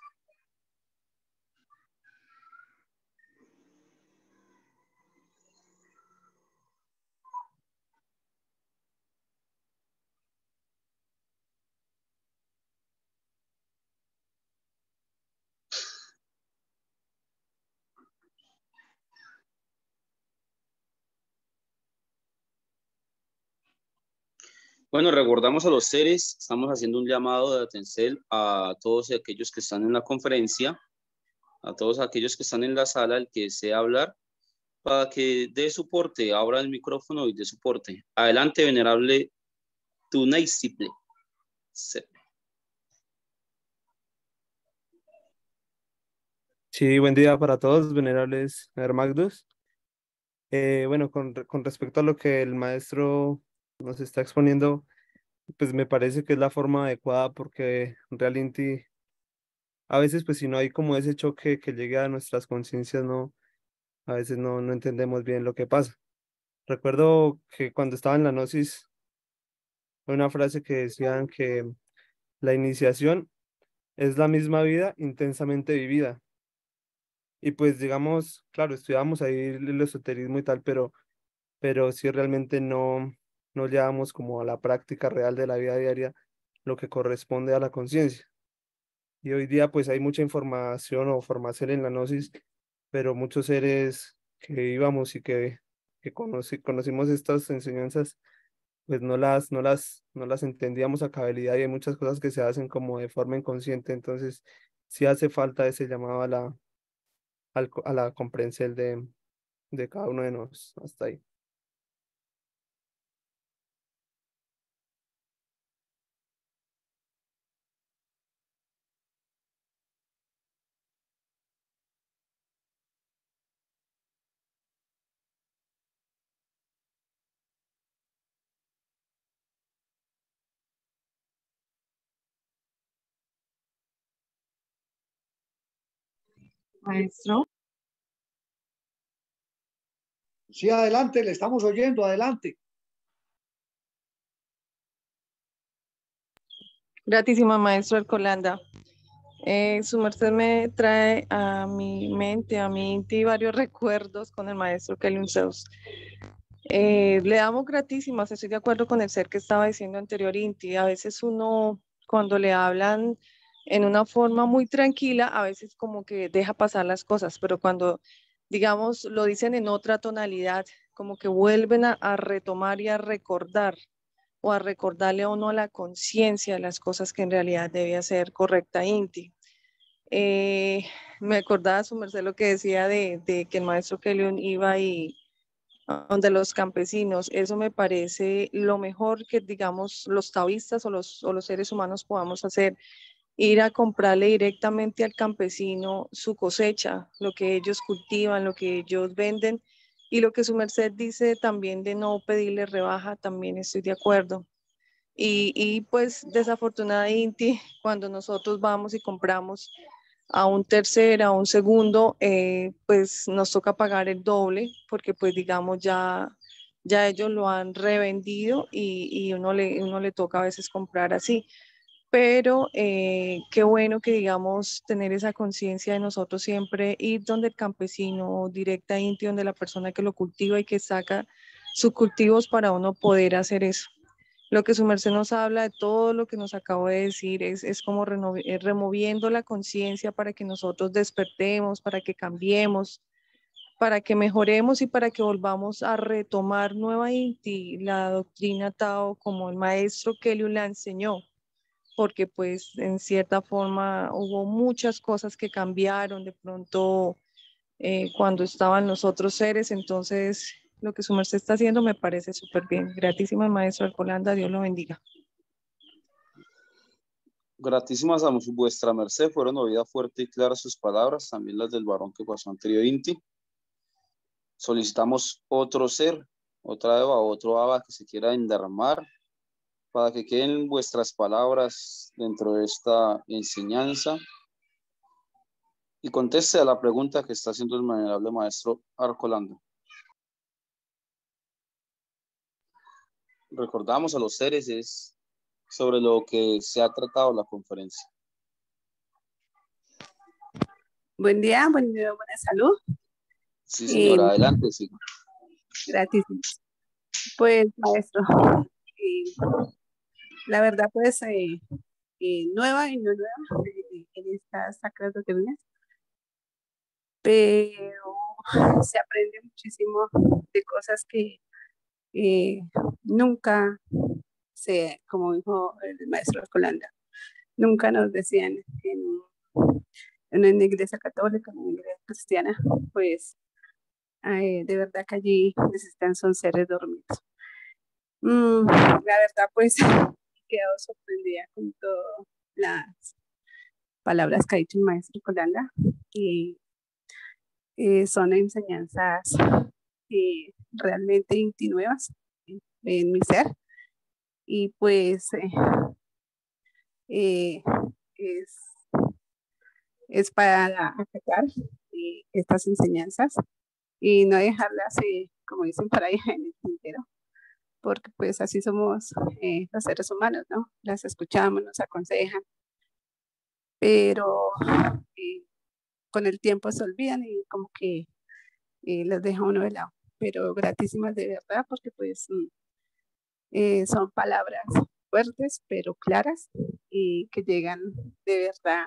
Bueno, recordamos a los seres, estamos haciendo un llamado de atención a todos aquellos que están en la conferencia, a todos aquellos que están en la sala, el que desea hablar, para que dé soporte, abra el micrófono y dé soporte. Adelante, venerable Tunaisiple. Sí, buen día para todos, venerables Hermagdos. Bueno, con respecto a lo que el maestro nos está exponiendo, pues me parece que es la forma adecuada porque realmente a veces pues si no hay como ese choque que llegue a nuestras conciencias, no, a veces no entendemos bien lo que pasa. Recuerdo que cuando estaba en la gnosis, fue una frase que decían que la iniciación es la misma vida intensamente vivida. Y pues digamos, claro, estudiamos ahí el esoterismo y tal, pero sí realmente no llevamos como a la práctica real de la vida diaria lo que corresponde a la conciencia. Y hoy día pues hay mucha información o formación en la gnosis, pero muchos seres que íbamos y que conocimos estas enseñanzas, pues no las entendíamos a cabalidad y hay muchas cosas que se hacen como de forma inconsciente, entonces sí hace falta ese llamado a la comprensión de cada uno de nosotros. Hasta ahí. Maestro. Sí, adelante, le estamos oyendo, adelante. Gratísima, maestro Ercolanda. Su merced me trae a mi mente, a mi inti, varios recuerdos con el maestro Kelly Zeus. Le damos gratísimas, estoy de acuerdo con el ser que estaba diciendo anterior, Inti. A veces uno, cuando le hablan en una forma muy tranquila, a veces como que deja pasar las cosas, pero cuando, digamos, lo dicen en otra tonalidad, como que vuelven a retomar y a recordar o a recordarle a uno a la conciencia de las cosas que en realidad debe hacer correcta Inti. Me acordaba su merced lo que decía de que el maestro Kelly iba y donde los campesinos, eso me parece lo mejor que, digamos, los taoístas o los seres humanos podamos hacer, ir a comprarle directamente al campesino su cosecha, lo que ellos cultivan, lo que ellos venden, y lo que su merced dice también de no pedirle rebaja, también estoy de acuerdo. Y pues desafortunadamente, cuando nosotros vamos y compramos a un tercero, a un segundo, pues nos toca pagar el doble porque pues digamos ya ellos lo han revendido y uno le toca a veces comprar así. Pero qué bueno que digamos tener esa conciencia de nosotros siempre ir donde el campesino, directamente donde la persona que lo cultiva y que saca sus cultivos para uno poder hacer eso. Lo que su merced nos habla de todo lo que nos acabo de decir es como removiendo la conciencia para que nosotros despertemos, para que cambiemos, para que mejoremos y para que volvamos a retomar nueva Inti, la doctrina Tao como el maestro Kelly la enseñó, porque pues en cierta forma hubo muchas cosas que cambiaron de pronto cuando estaban los otros seres, entonces lo que su merced está haciendo me parece súper bien. Gratísima, maestro Alcolanda, Dios lo bendiga. Gratísimas a vuestra merced, fueron oídas fuerte y claras sus palabras, también las del varón que pasó anterior Inti. Solicitamos otro ser, otra Eva, otro Aba que se quiera endermar para que queden vuestras palabras dentro de esta enseñanza y conteste a la pregunta que está haciendo el venerable maestro Arcolando. Recordamos a los seres es sobre lo que se ha tratado la conferencia. Buen día, buena salud. Sí, señora, adelante, sí. Gracias. Pues, maestro, la verdad, pues, nueva y no nueva en estas sacras doctrinas, pero se aprende muchísimo de cosas que nunca como dijo el maestro Escolanda, nunca nos decían en una iglesia católica, en una iglesia cristiana, pues de verdad que allí necesitan son seres dormidos. La verdad, pues he quedado sorprendida con todas las palabras que ha dicho el maestro Escolanda, y son enseñanzas realmente nuevas en mi ser, y pues es para acatar estas enseñanzas y no dejarlas, como dicen por ahí, en el tintero, porque pues así somos los seres humanos, ¿no? Las escuchamos, nos aconsejan, pero con el tiempo se olvidan y como que las deja uno de lado, pero gratísimas de verdad, porque pues son palabras fuertes, pero claras, y que llegan de verdad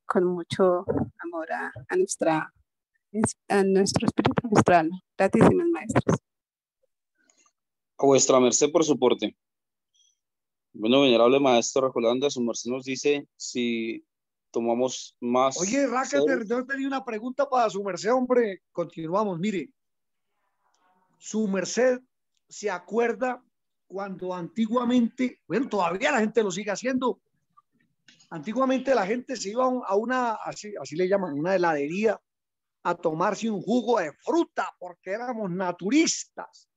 con mucho amor a nuestro espíritu, a nuestra alma. Gratísimas, maestros. A vuestra merced por su porte. Bueno, venerable maestro Arcolanda, su merced nos dice si tomamos más. Oye, Raquel, yo tenía una pregunta para su merced, hombre. Continuamos, mire. Su merced se acuerda cuando antiguamente, bueno, todavía la gente lo sigue haciendo. Antiguamente la gente se iba a una, así le llaman, una heladería, a tomarse un jugo de fruta, porque éramos naturistas.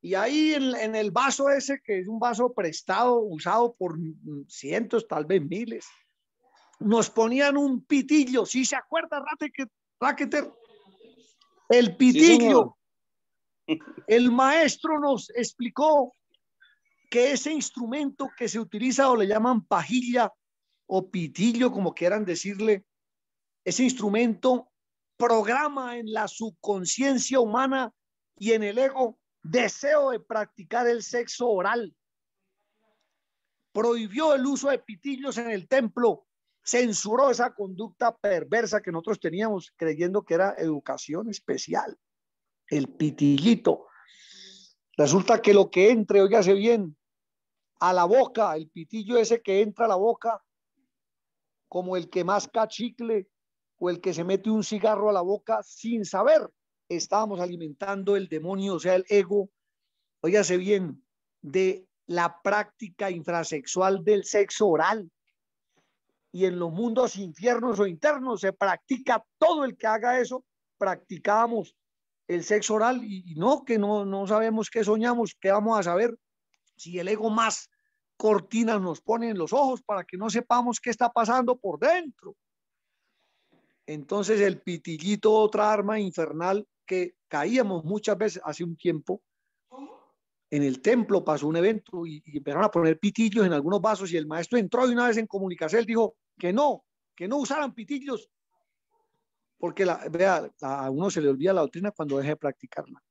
Y ahí en el vaso ese, que es un vaso prestado, usado por cientos, tal vez miles, nos ponían un pitillo. ¿Sí se acuerda, Raqueter? El pitillo. Sí, el maestro nos explicó que ese instrumento que se utiliza, o le llaman pajilla o pitillo, como quieran decirle, ese instrumento programa en la subconsciencia humana y en el ego deseo de practicar el sexo oral. Prohibió el uso de pitillos en el templo, censuró esa conducta perversa que nosotros teníamos creyendo que era educación especial. El pitillito. Resulta que lo que entre, óigase bien, a la boca, el pitillo ese que entra a la boca, como el que masca chicle o el que se mete un cigarro a la boca sin saber, estábamos alimentando el demonio, o sea, el ego, óigase bien, de la práctica infrasexual del sexo oral. Y en los mundos infiernos o internos se practica, todo el que haga eso, practicábamos el sexo oral, y no, que no sabemos qué soñamos, qué vamos a saber si el ego más cortinas nos pone en los ojos para que no sepamos qué está pasando por dentro. Entonces el pitillito, otra arma infernal que caíamos muchas veces hace un tiempo. En el templo pasó un evento y empezaron a poner pitillos en algunos vasos, y el maestro entró y una vez en comunicación dijo que no usaran pitillos, porque a uno se le olvida la doctrina cuando deja de practicarla.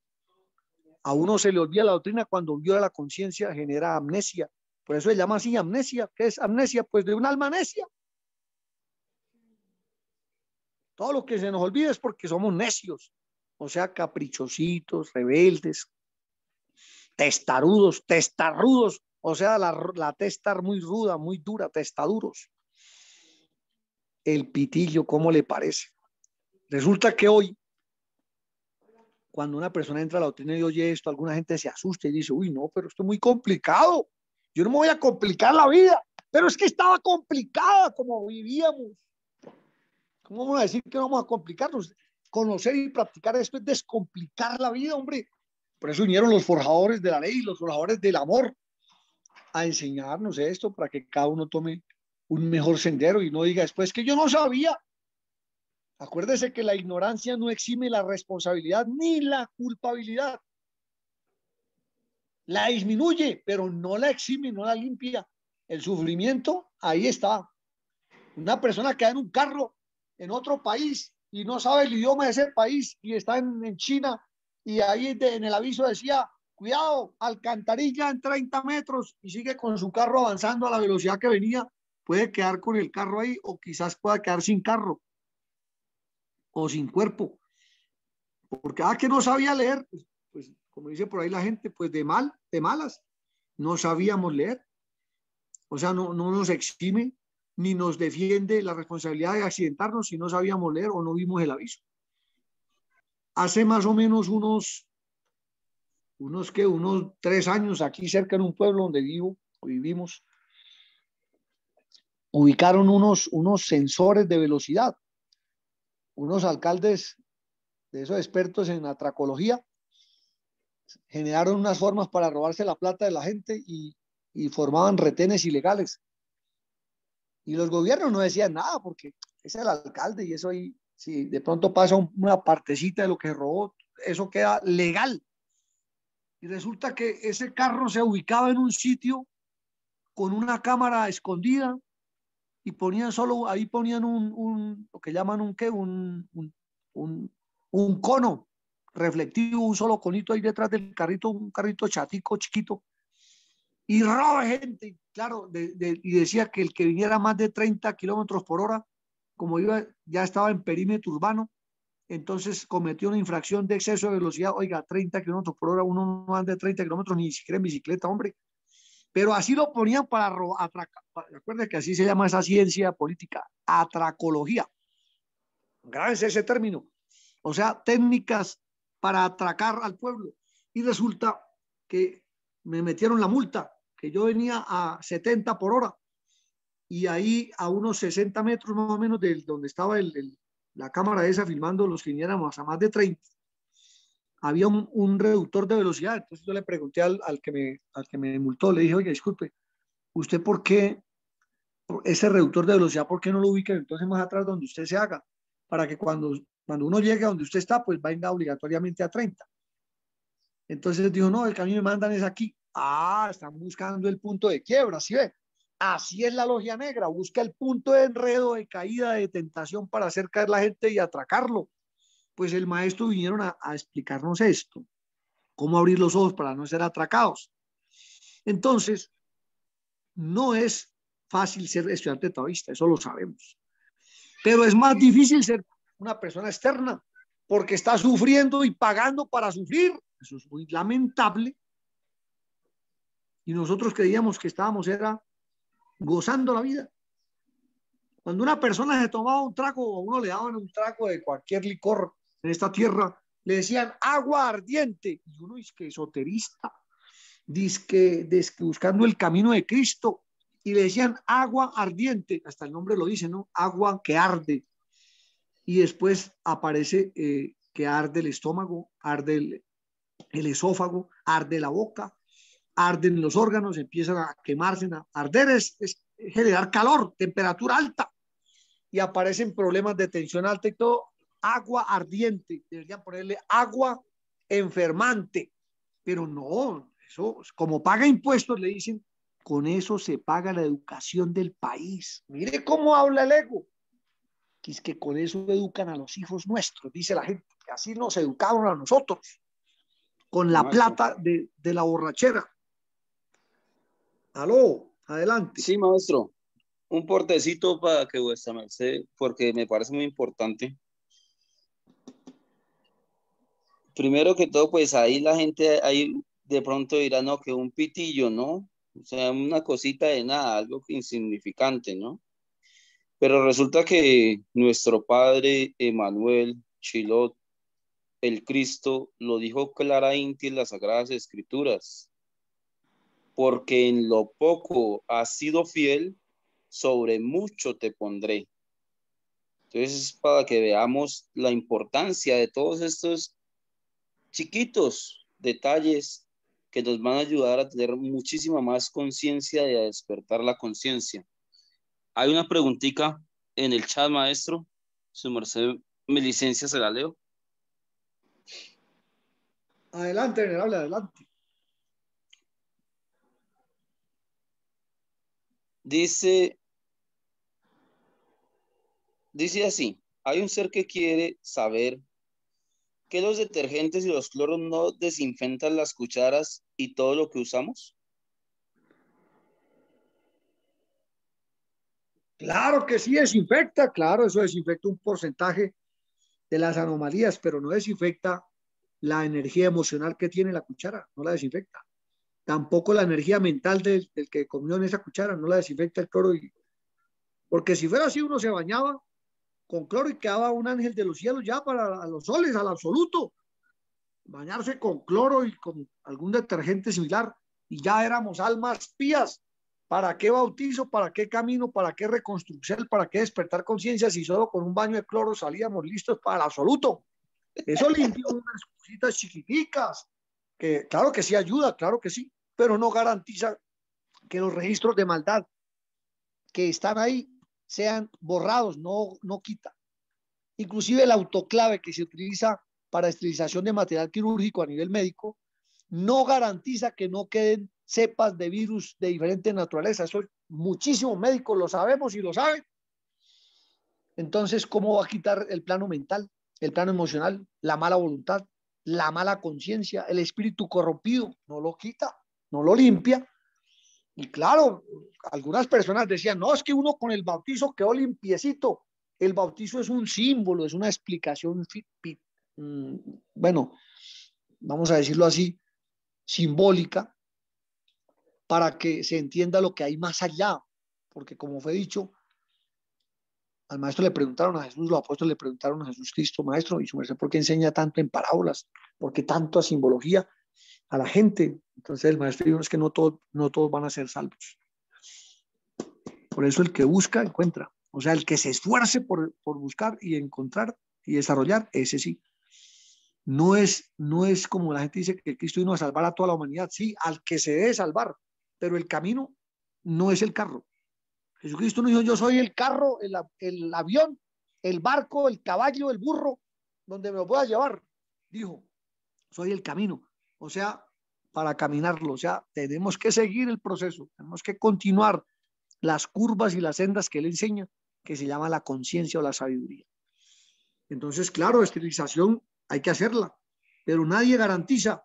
A uno se le olvida la doctrina cuando viola la conciencia, genera amnesia. Por eso se llama así amnesia. ¿Qué es amnesia? Pues de un alma necia. Todo lo que se nos olvida es porque somos necios, o sea, caprichositos, rebeldes, testarrudos, o sea, la testa muy ruda, muy dura, testaduros. El pitillo, ¿cómo le parece? Resulta que hoy, cuando una persona entra a la doctrina y oye esto, alguna gente se asusta y dice, uy, no, pero esto es muy complicado. Yo no me voy a complicar la vida. Pero es que estaba complicada como vivíamos. ¿Cómo vamos a decir que vamos a complicarnos? Conocer y practicar esto es descomplicar la vida, hombre. Por eso vinieron los forjadores de la ley, los forjadores del amor, a enseñarnos esto para que cada uno tome un mejor sendero y no diga después que yo no sabía. Acuérdese que la ignorancia no exime la responsabilidad ni la culpabilidad. La disminuye, pero no la exime, no la limpia. El sufrimiento, ahí está. Una persona que va en un carro en otro país y no sabe el idioma de ese país y está en China y ahí en el aviso decía, cuidado, alcantarilla en 30 metros y sigue con su carro avanzando a la velocidad que venía, puede quedar con el carro ahí o quizás pueda quedar sin carro o sin cuerpo. Porque que no sabía leer, pues como dice por ahí la gente, pues de malas, no sabíamos leer. O sea, no nos exime ni nos defiende la responsabilidad de accidentarnos si no sabíamos leer o no vimos el aviso. Hace más o menos unos 3 años, aquí cerca en un pueblo donde vivimos, ubicaron unos sensores de velocidad. Unos alcaldes de esos expertos en atracología generaron unas formas para robarse la plata de la gente y formaban retenes ilegales. Y los gobiernos no decían nada porque es el alcalde y eso ahí, si de pronto pasa una partecita de lo que robó, eso queda legal. Y resulta que ese carro se ubicaba en un sitio con una cámara escondida y ponían lo que llaman un cono reflectivo, un solo conito ahí detrás del carrito, un carrito chatico, chiquito, y roba gente, claro, y decía que el que viniera más de 30 kilómetros por hora, como ya estaba en perímetro urbano, entonces cometió una infracción de exceso de velocidad. Oiga, 30 kilómetros por hora, uno no anda de 30 kilómetros ni siquiera en bicicleta, hombre. Pero así lo ponían para atracar. Recuerden que así se llama esa ciencia política, atracología. Grábense ese término. O sea, técnicas para atracar al pueblo. Y resulta que me metieron la multa, que yo venía a 70 por hora y ahí a unos 60 metros más o menos de donde estaba la cámara esa filmando los que vinieran a más de 30, había un reductor de velocidad. Entonces yo le pregunté al que me multó, le dije, oye, disculpe, ¿usted por qué ese reductor de velocidad, por qué no lo ubica entonces más atrás donde usted se haga? Para que cuando uno llegue a donde usted está, pues venga obligatoriamente a 30. Entonces dijo, no, el que a mí me mandan es aquí. Están buscando el punto de quiebra, ¿sí ve? Así es la logia negra, busca el punto de enredo, de caída, de tentación para hacer caer la gente y atracarlo. Pues el maestro vinieron a explicarnos esto, cómo abrir los ojos para no ser atracados. Entonces, no es fácil ser estudiante taoísta, eso lo sabemos. Pero es más difícil ser una persona externa, porque está sufriendo y pagando para sufrir. Eso es muy lamentable. Y nosotros creíamos que era gozando la vida. Cuando una persona se tomaba un trago, o uno le daban un trago de cualquier licor en esta tierra, le decían agua ardiente. Y uno dice que esoterista, dice que buscando el camino de Cristo. Y le decían agua ardiente, hasta el nombre lo dice, ¿no? Agua que arde. Y después aparece que arde el estómago, arde el esófago, arde la boca, arden los órganos, empiezan a quemarse. Arder es generar calor, temperatura alta, y aparecen problemas de tensión alta y todo. Agua ardiente, deberían ponerle agua enfermante, pero no, eso, como paga impuestos, le dicen, con eso se paga la educación del país. Mire cómo habla el ego, que es que con eso educan a los hijos nuestros, dice la gente, que así nos educaron a nosotros, con la plata de la borrachera. Aló, adelante. Sí, maestro. Un portecito para que vuestra merced, porque me parece muy importante. Primero que todo, pues ahí la gente ahí de pronto dirá, no, que un pitillo, ¿no? O sea, una cosita de nada, algo insignificante, ¿no? Pero resulta que nuestro padre Emanuel Chilot, el Cristo, lo dijo claramente en las Sagradas Escrituras. porque en lo poco has sido fiel, sobre mucho te pondré. Entonces, para que veamos la importancia de todos estos chiquitos detalles que nos van a ayudar a tener muchísima más conciencia y a despertar la conciencia. Hay una preguntita en el chat, maestro. Su merced, mi licencia se la leo. Adelante, venerable, adelante. Dice así, hay un ser que quiere saber que los detergentes y los cloros no desinfectan las cucharas y todo lo que usamos. Claro que sí desinfecta, claro, eso desinfecta un porcentaje de las anomalías, pero no desinfecta la energía emocional que tiene la cuchara, no la desinfecta. Tampoco la energía mental del que comió en esa cuchara, no la desinfecta el cloro. Porque si fuera así, uno se bañaba con cloro y quedaba un ángel de los cielos ya para los soles, al absoluto. Bañarse con cloro y con algún detergente similar y ya éramos almas pías. ¿Para qué bautizo? ¿Para qué camino? ¿Para qué reconstrucción? ¿Para qué despertar conciencia si solo con un baño de cloro salíamos listos para el absoluto? Eso limpió unas cositas chiquiticas, que claro que sí ayuda, claro que sí, pero no garantiza que los registros de maldad que están ahí sean borrados, no quita. Inclusive el autoclave que se utiliza para esterilización de material quirúrgico a nivel médico no garantiza que no queden cepas de virus de diferente naturaleza. Eso muchísimos médicos lo sabemos y lo saben. Entonces, ¿cómo va a quitar el plano mental, el plano emocional, la mala voluntad, la mala conciencia, el espíritu corrompido? No lo quita, no lo limpia. Y claro, algunas personas decían, no, es que uno con el bautizo quedó limpiecito. El bautizo es un símbolo, es una explicación, bueno, vamos a decirlo así, simbólica, para que se entienda lo que hay más allá. Porque como fue dicho, al maestro le preguntaron a Jesús, los apóstoles le preguntaron a Jesús Cristo, maestro, y su merced, ¿por qué enseña tanto en parábolas? ¿Por qué tanto a simbología a la gente? Entonces el maestro dijo, es que no todos van a ser salvos. Por eso el que busca, encuentra. O sea, el que se esfuerce por buscar y encontrar y desarrollar, ese sí. No es como la gente dice que Cristo vino a salvar a toda la humanidad. Sí, al que se debe salvar, pero el camino no es el carro. Jesucristo no dijo, yo soy el carro, el avión, el barco, el caballo, el burro, donde me lo pueda llevar. Dijo, soy el camino. O sea, para caminarlo. O sea, tenemos que seguir el proceso, tenemos que continuar las curvas y las sendas que él enseña, que se llama la conciencia o la sabiduría. Entonces, claro, esterilización hay que hacerla, pero nadie garantiza.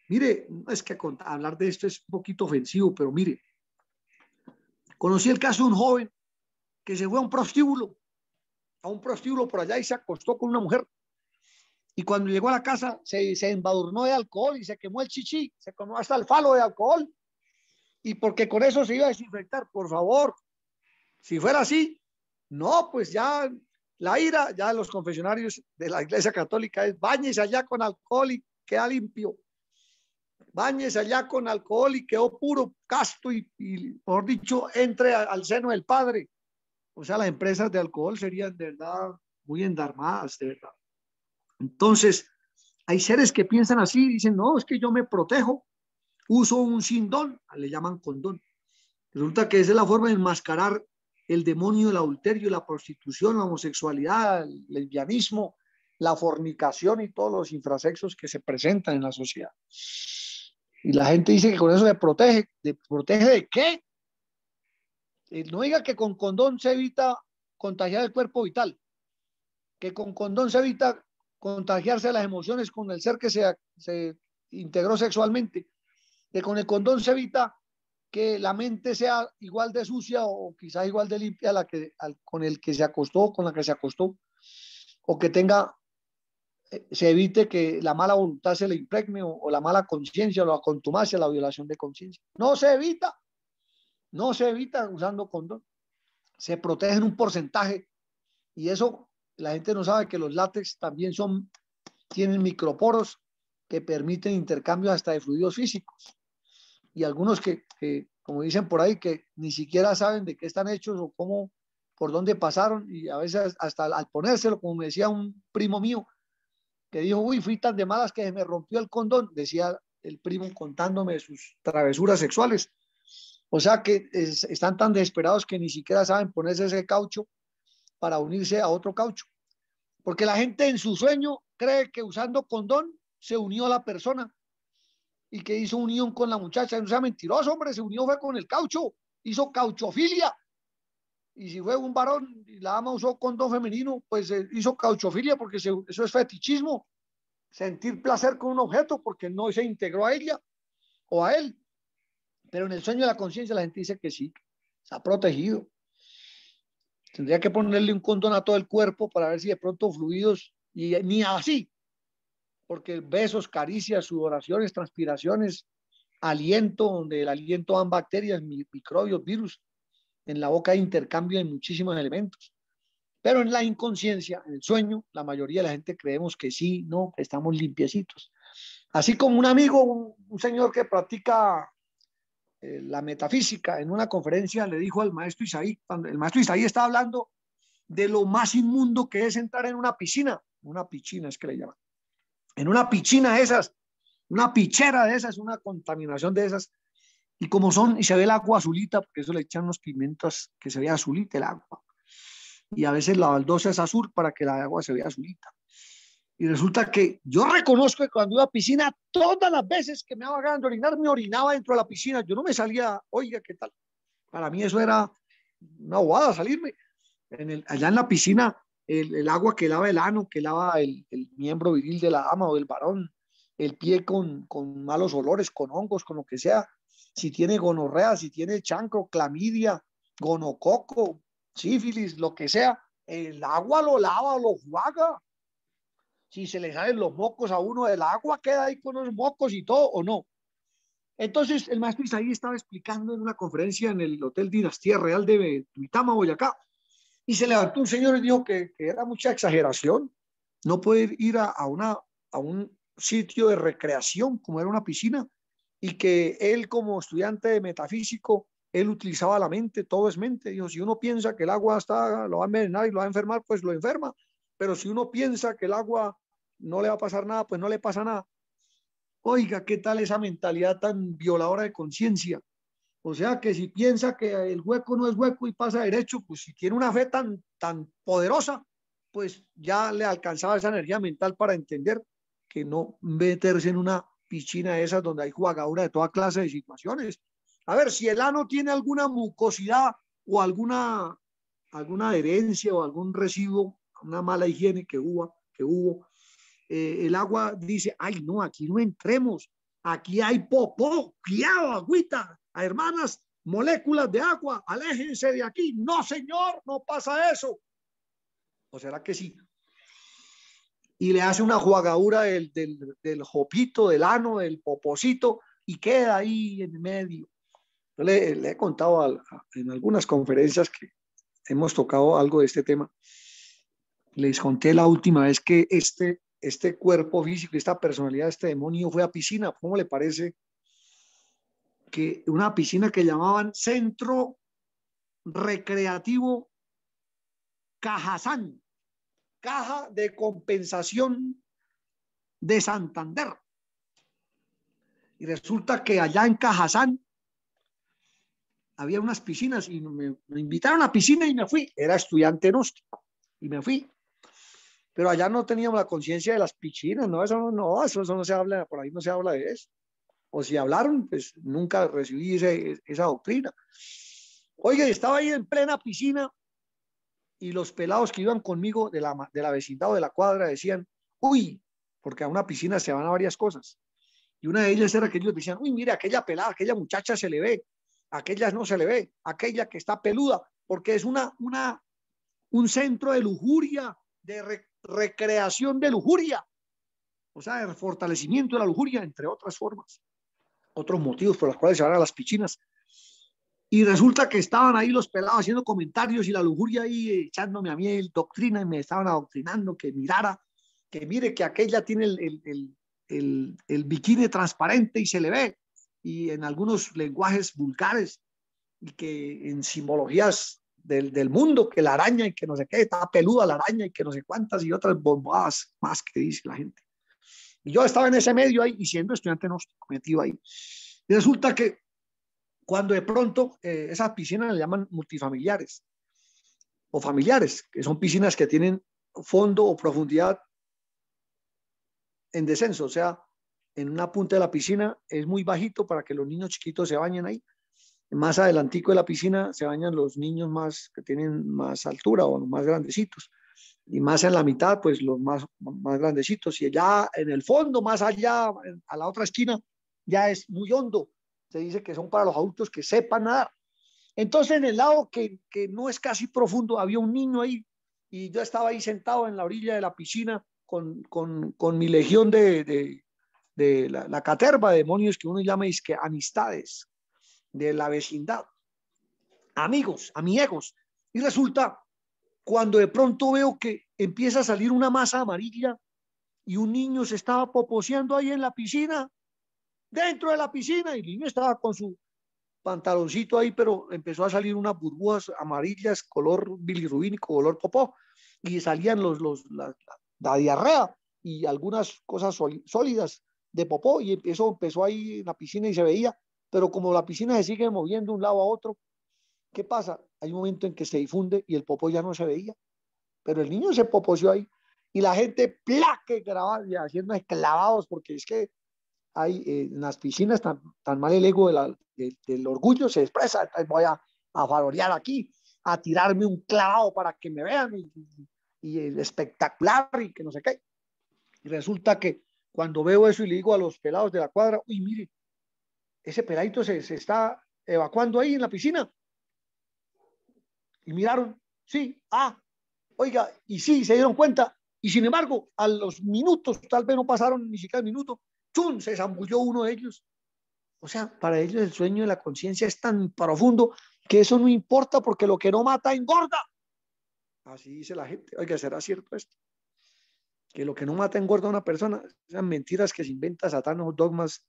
Mire, es que hablar de esto es un poquito ofensivo, pero mire, conocí el caso de un joven que se fue a un prostíbulo por allá y se acostó con una mujer. Y cuando llegó a la casa se embadurnó de alcohol y se quemó el chichi, se quemó hasta el falo de alcohol. Y porque con eso se iba a desinfectar, por favor. Si fuera así, no, pues ya la ira, ya los confesionarios de la Iglesia Católica es báñese allá con alcohol y queda limpio. Báñese allá con alcohol y quedó puro, casto y por dicho, entre al seno del Padre. O sea, las empresas de alcohol serían de verdad muy endarmadas, de verdad. Entonces, hay seres que piensan así, dicen, no, es que yo me protejo, uso un sindón, le llaman condón. Resulta que esa es la forma de enmascarar el demonio, el adulterio, la prostitución, la homosexualidad, el lesbianismo, la fornicación y todos los infrasexos que se presentan en la sociedad. Y la gente dice que con eso se protege. ¿De protege de qué? No diga que con condón se evita contagiar el cuerpo vital, que con condón se evita contagiarse de las emociones con el ser que se integró sexualmente, que con el condón se evita que la mente sea igual de sucia o quizás igual de limpia con el que se acostó, con la que se acostó, o que tenga, se evite que la mala voluntad se le impregne o la mala conciencia o la contumacia, la violación de conciencia. No se evita usando condón. Se protege en un porcentaje y eso la gente no sabe que los látex también tienen microporos que permiten intercambios hasta de fluidos físicos. y algunos que, como dicen por ahí, que ni siquiera saben de qué están hechos o cómo, por dónde pasaron, y a veces hasta al ponérselo, como me decía un primo mío, que dijo, uy, fui tan de malas que se me rompió el condón, decía el primo contándome sus travesuras sexuales. O sea que están tan desesperados que ni siquiera saben ponerse ese caucho para unirse a otro caucho. Porque la gente en su sueño cree que usando condón se unió a la persona y que hizo unión con la muchacha. No sea mentiroso, hombre, se unió fue con el caucho, hizo cauchofilia. Y si fue un varón y la dama usó condón femenino, pues hizo cauchofilia porque eso es fetichismo, sentir placer con un objeto porque no se integró a ella o a él. Pero en el sueño de la conciencia la gente dice que sí, está protegido. Tendría que ponerle un condón a todo el cuerpo para ver si de pronto fluidos, y ni así, porque besos, caricias, sudoraciones, transpiraciones, aliento, donde el aliento van bacterias, microbios, virus. En la boca hay intercambio de muchísimos elementos. Pero en la inconsciencia, en el sueño, la mayoría de la gente creemos que sí, no, que estamos limpiecitos. Así como un amigo, un señor que practica la metafísica, en una conferencia le dijo al maestro Isaí, cuando el maestro Isaí estaba hablando de lo más inmundo que es entrar en una piscina es que le llaman, en una piscina de esas, una pichera de esas, una contaminación de esas, y como son, y se ve el agua azulita, porque eso le echan unos pigmentos que se vea azulita el agua, y a veces la baldosa es azul para que la agua se vea azulita. Y resulta que yo reconozco que cuando iba a piscina, todas las veces que me daba ganas de orinar, me orinaba dentro de la piscina. Yo no me salía, oiga, ¿qué tal? Para mí eso era una bobada salirme. Allá en la piscina, el agua que lava el ano, que lava el miembro viril de la dama o del varón, el pie con malos olores, con hongos, con lo que sea. Si tiene gonorrea, si tiene chancro, clamidia, gonococo, sífilis, lo que sea, el agua lo lava, lo juega. Si se le salen los mocos a uno del agua, queda ahí con los mocos y todo, ¿o no? Entonces, el maestro Isaí estaba explicando en una conferencia en el Hotel Dinastía Real de Tuitama, Boyacá, y se levantó un señor y dijo que era mucha exageración no poder ir a un sitio de recreación, como era una piscina, y que él, como estudiante de metafísico, él utilizaba la mente, todo es mente. Dijo, si uno piensa que el agua lo va a envenenar y lo va a enfermar, pues lo enferma. Pero si uno piensa que el agua no le va a pasar nada, pues no le pasa nada. Oiga, ¿qué tal esa mentalidad tan violadora de conciencia? O sea, que si piensa que el hueco no es hueco y pasa derecho, pues si tiene una fe tan poderosa, pues ya le alcanzaba esa energía mental para entender que no meterse en una piscina de esas donde hay jugadura de toda clase de situaciones. A ver, si el ano tiene alguna mucosidad o alguna adherencia o algún residuo, una mala higiene que hubo, el agua dice, ay, no, aquí no entremos, aquí hay popó, cuidado, agüita, a hermanas, moléculas de agua, aléjense de aquí. No, señor, no pasa eso. ¿O será que sí? Y le hace una jugadura del jopito, del ano, del popocito, y queda ahí en medio. Yo le he contado en algunas conferencias que hemos tocado algo de este tema. Les conté la última vez que este cuerpo físico, esta personalidad, este demonio fue a piscina. ¿Cómo le parece que una piscina que llamaban Centro Recreativo Cajazán, Caja de Compensación de Santander? Y resulta que allá en Cajazán había unas piscinas y me invitaron a la piscina y me fui. Era estudiante gnóstico y me fui. Pero allá no teníamos la conciencia de las piscinas, no, eso no se habla, por ahí no se habla de eso. O si hablaron, pues nunca recibí esa doctrina. Oiga, estaba ahí en plena piscina y los pelados que iban conmigo de la vecindad o de la cuadra decían, uy, porque a una piscina se van a varias cosas. Y una de ellas era que ellos decían, uy, mire, aquella pelada, aquella muchacha se le ve, aquella no se le ve, aquella que está peluda, porque es un centro de lujuria, de recreación de lujuria, o sea, de fortalecimiento de la lujuria, entre otras formas, otros motivos por los cuales se van a las piscinas. Y resulta que estaban ahí los pelados haciendo comentarios y la lujuria ahí echándome a mí doctrina y me estaban adoctrinando que mirara, que mire que aquella tiene el bikini transparente y se le ve. y en algunos lenguajes vulgares y que en simbologías del mundo, que la araña y que no sé qué, está peluda la araña y que no sé cuántas y otras bombadas más que dice la gente. Y yo estaba en ese medio ahí y siendo estudiante gnóstico metido ahí. Y resulta que cuando de pronto esas piscinas le llaman multifamiliares o familiares, que son piscinas que tienen fondo o profundidad en descenso, o sea, en una punta de la piscina es muy bajito para que los niños chiquitos se bañen ahí. Más adelantico de la piscina se bañan los niños más que tienen más altura o los más grandecitos. Y más en la mitad, pues los más grandecitos. Y allá en el fondo, más allá, a la otra esquina, ya es muy hondo. Se dice que son para los adultos que sepan nadar. Entonces, en el lado que no es casi profundo, había un niño ahí y yo estaba ahí sentado en la orilla de la piscina con mi legión de la caterva de demonios que uno llama que amistades de la vecindad, amigos, amigos. Y resulta cuando de pronto veo que empieza a salir una masa amarilla y un niño se estaba poposeando ahí en la piscina, dentro de la piscina, y el niño estaba con su pantaloncito ahí, pero empezó a salir unas burbujas amarillas, color bilirrubínico, color popó, y salían la diarrea y algunas cosas sólidas de popó, y eso empezó ahí en la piscina y se veía, pero como la piscina se sigue moviendo de un lado a otro, ¿qué pasa? Hay un momento en que se difunde y el popó ya no se veía, pero el niño se poposeó ahí, y la gente plaque grabando y haciendo esclavados, porque es que hay en las piscinas tan mal el ego del orgullo se expresa. Entonces voy a farorear aquí, a tirarme un clavado para que me vean y espectacular y que no sé qué. Y resulta que cuando veo eso y le digo a los pelados de la cuadra, uy, mire, ese peladito se está evacuando ahí en la piscina. Y miraron, sí, oiga, y sí, se dieron cuenta. Y sin embargo, a los minutos, tal vez no pasaron ni siquiera el minuto, ¡chum!, se zambulló uno de ellos. O sea, para ellos el sueño de la conciencia es tan profundo que eso no importa porque lo que no mata engorda. Así dice la gente. Oiga, ¿será cierto esto? Que lo que no mata engorda a una persona. Esas mentiras que se inventa Satán, los dogmas,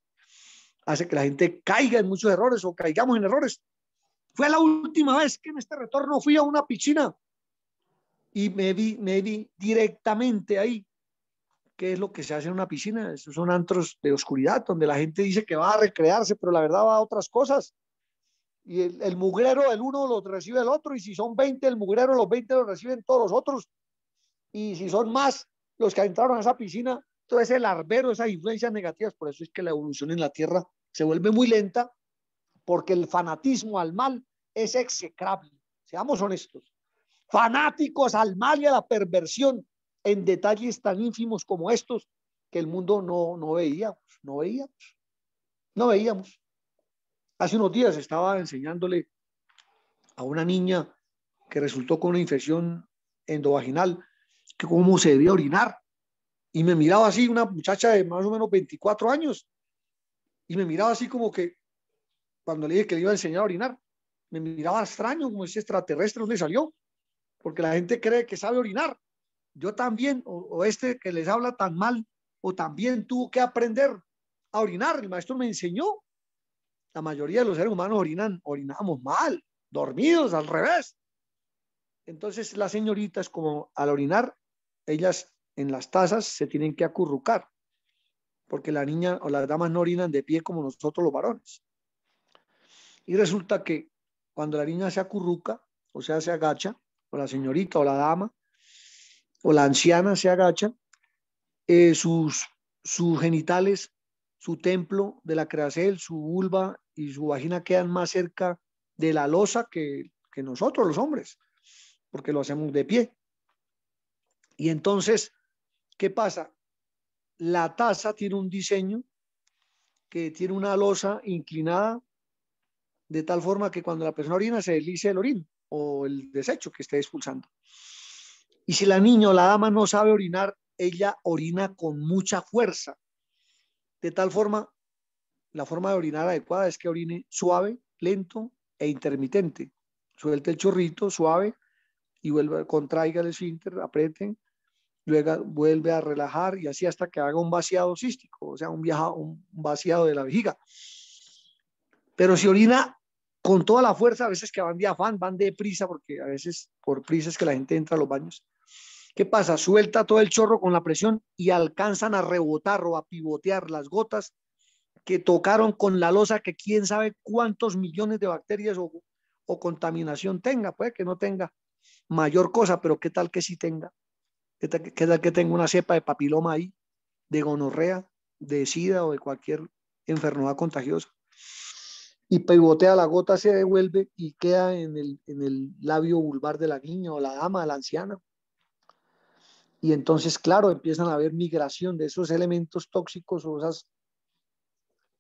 hace que la gente caiga en muchos errores o caigamos en errores. Fue la última vez que en este retorno fui a una piscina y me vi directamente ahí. ¿Qué es lo que se hace en una piscina? Esos son antros de oscuridad donde la gente dice que va a recrearse, pero la verdad va a otras cosas. Y el mugrero del uno lo recibe el otro, y si son 20 el mugrero, los 20 lo reciben todos los otros. Y si son más los que entraron a esa piscina, todo ese larvero, esas influencias negativas. Por eso es que la evolución en la Tierra se vuelve muy lenta, porque el fanatismo al mal es execrable. Seamos honestos. Fanáticos al mal y a la perversión en detalles tan ínfimos como estos que el mundo no veíamos. Hace unos días estaba enseñándole a una niña que resultó con una infección endovaginal que cómo se debía orinar, y me miraba así, una muchacha de más o menos 24 años, y me miraba así como que cuando le dije que le iba a enseñar a orinar, me miraba extraño, como ese extraterrestre, ¿dónde salió? Porque la gente cree que sabe orinar. Yo también, o este que les habla tan mal, o también tuvo que aprender a orinar. El maestro me enseñó. La mayoría de los seres humanos orinamos mal, dormidos, al revés. Entonces las señoritas, como al orinar, ellas en las tazas se tienen que acurrucar, porque la niña o las damas no orinan de pie como nosotros los varones. Y resulta que cuando la niña se acurruca, o sea, se agacha, o la señorita o la dama, o la anciana se agacha, sus genitales, su templo de la creacel, su vulva y su vagina quedan más cerca de la losa que nosotros los hombres, porque lo hacemos de pie. Y entonces, ¿qué pasa? La taza tiene un diseño que tiene una losa inclinada de tal forma que cuando la persona orina se deslice el orín o el desecho que esté expulsando. Y si la niña o la dama no sabe orinar, ella orina con mucha fuerza. De tal forma, la forma de orinar adecuada es que orine suave, lento e intermitente. Suelte el chorrito suave y contraiga el esfínter, apriete, luego vuelve a relajar y así hasta que haga un vaciado cístico, o sea, un vaciado de la vejiga. Pero si orina con toda la fuerza, a veces que van de afán, van de prisa, porque a veces por prisa es que la gente entra a los baños. ¿Qué pasa? Suelta todo el chorro con la presión y alcanzan a rebotar o a pivotear las gotas que tocaron con la losa, que quién sabe cuántos millones de bacterias o contaminación tenga. Puede que no tenga mayor cosa, pero qué tal que sí tenga. ¿Qué tal que tenga una cepa de papiloma ahí, de gonorrea, de sida o de cualquier enfermedad contagiosa? Y pivotea, la gota se devuelve y queda en el labio vulvar de la niña o la dama, de la anciana. Y entonces, claro, empiezan a haber migración de esos elementos tóxicos o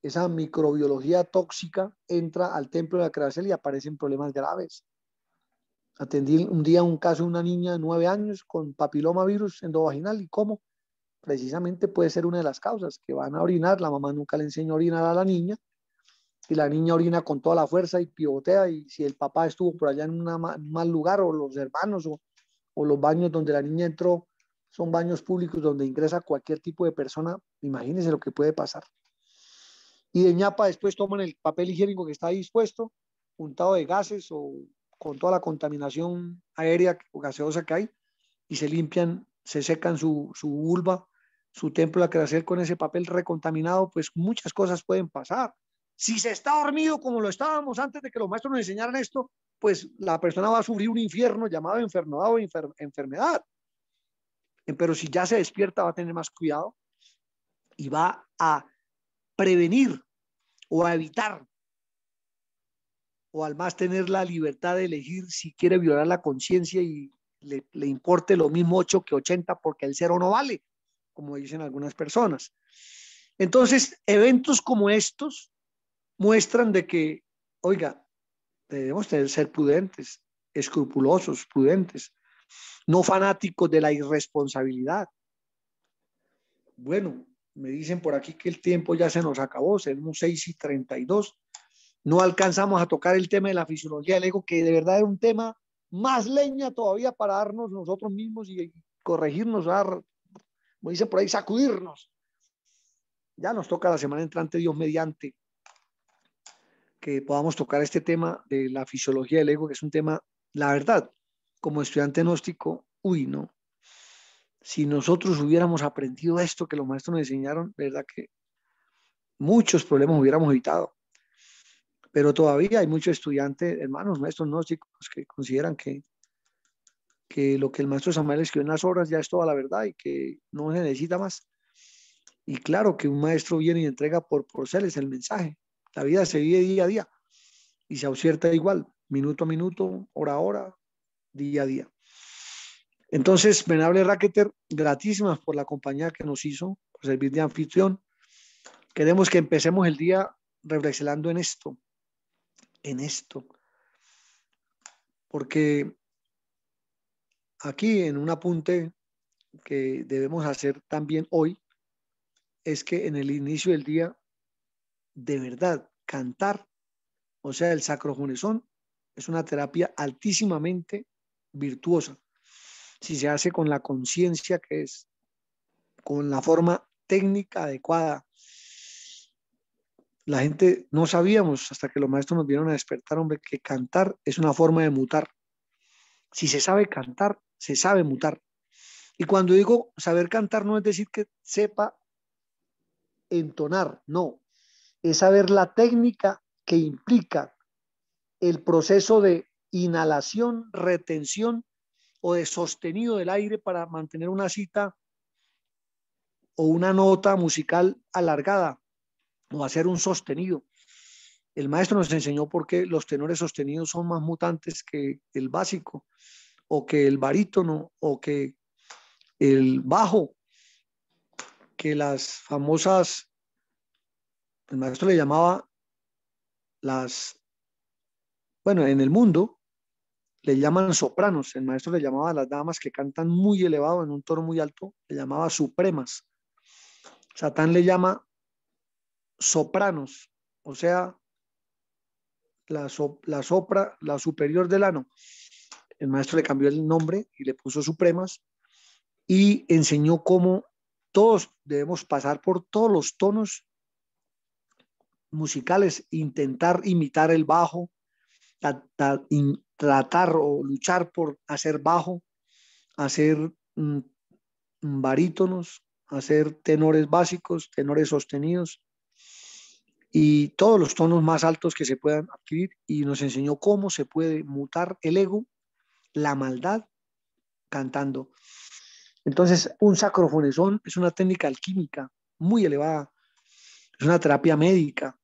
esa microbiología tóxica entra al templo de la creación y aparecen problemas graves. Atendí un día un caso de una niña de 9 años con papilomavirus endovaginal. ¿Y cómo? Precisamente puede ser una de las causas, que van a orinar, la mamá nunca le enseñó a orinar a la niña, y la niña orina con toda la fuerza y pivotea, y si el papá estuvo por allá en un mal lugar, o los hermanos, o los baños donde la niña entró, son baños públicos donde ingresa cualquier tipo de persona, imagínense lo que puede pasar. Y de ñapa después toman el papel higiénico que está ahí dispuesto, untado de gases o con toda la contaminación aérea o gaseosa que hay, y se limpian, se secan su vulva, su templo de hacer con ese papel recontaminado. Pues muchas cosas pueden pasar. Si se está dormido como lo estábamos antes de que los maestros nos enseñaran esto, pues la persona va a sufrir un infierno llamado enfermedad o enfermedad. Pero si ya se despierta, va a tener más cuidado y va a prevenir o a evitar, o al más tener la libertad de elegir si quiere violar la conciencia y le importe lo mismo 8 que 80 porque el 0 no vale, como dicen algunas personas. Entonces, eventos como estos muestran de que, oiga, debemos ser prudentes, escrupulosos, prudentes, no fanáticos de la irresponsabilidad. Bueno, me dicen por aquí que el tiempo ya se nos acabó, seremos 6:32. No alcanzamos a tocar el tema de la fisiología del ego, que de verdad era un tema más leña todavía para darnos nosotros mismos y corregirnos, como dicen por ahí, sacudirnos. Ya nos toca la semana entrante, Dios mediante, que podamos tocar este tema de la fisiología del ego, que es un tema, la verdad, como estudiante gnóstico, uy, no. Si nosotros hubiéramos aprendido esto que los maestros nos enseñaron, verdad que muchos problemas hubiéramos evitado. Pero todavía hay muchos estudiantes, hermanos, maestros gnósticos, que consideran que lo que el maestro Samuel escribió en las obras ya es toda la verdad y que no se necesita más. Y claro que un maestro viene y entrega por porceles el mensaje. La vida se vive día a día y se acierta igual, minuto a minuto, hora a hora, día a día. Entonces, venerable Raqueter, gratísimas por la compañía que nos hizo, por servir de anfitrión. Queremos que empecemos el día reflexionando en esto, porque aquí en un apunte que debemos hacer también hoy es que en el inicio del día, de verdad, cantar, o sea, el sacrojunesón, es una terapia altísimamente virtuosa. Si se hace con la conciencia que es, con la forma técnica adecuada. La gente no sabíamos hasta que los maestros nos vieron a despertar, hombre, que cantar es una forma de mutar. Si se sabe cantar, se sabe mutar. Y cuando digo saber cantar, no es decir que sepa entonar, no. Es saber la técnica que implica el proceso de inhalación, retención o de sostenido del aire para mantener una cita o una nota musical alargada o hacer un sostenido. El maestro nos enseñó por qué los tenores sostenidos son más mutantes que el básico, o que el barítono, o que el bajo, que las famosas, el maestro le llamaba bueno, en el mundo le llaman sopranos, el maestro le llamaba a las damas que cantan muy elevado en un tono muy alto, le llamaba supremas. Satán le llama sopranos, o sea, la superior del ano. El maestro le cambió el nombre y le puso supremas y enseñó cómo todos debemos pasar por todos los tonos musicales, intentar imitar el bajo, tratar o luchar por hacer bajo, hacer barítonos, hacer tenores básicos, tenores sostenidos y todos los tonos más altos que se puedan adquirir, y nos enseñó cómo se puede mutar el ego, la maldad, cantando. Entonces, un sacrofonesón es una técnica alquímica muy elevada, es una terapia médica,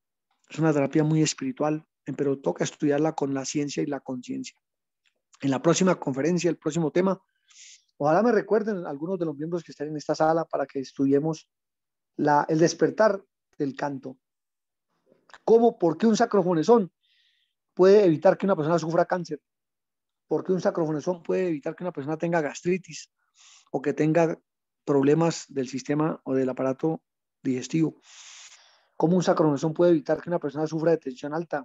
es una terapia muy espiritual, pero toca estudiarla con la ciencia y la conciencia. En la próxima conferencia, el próximo tema, ojalá me recuerden algunos de los miembros que están en esta sala para que estudiemos el despertar del canto. ¿Por qué un sacrofonesón puede evitar que una persona sufra cáncer? ¿Por qué un sacrofonesón puede evitar que una persona tenga gastritis o que tenga problemas del sistema o del aparato digestivo? ¿Cómo un sacrofonesón puede evitar que una persona sufra de tensión alta?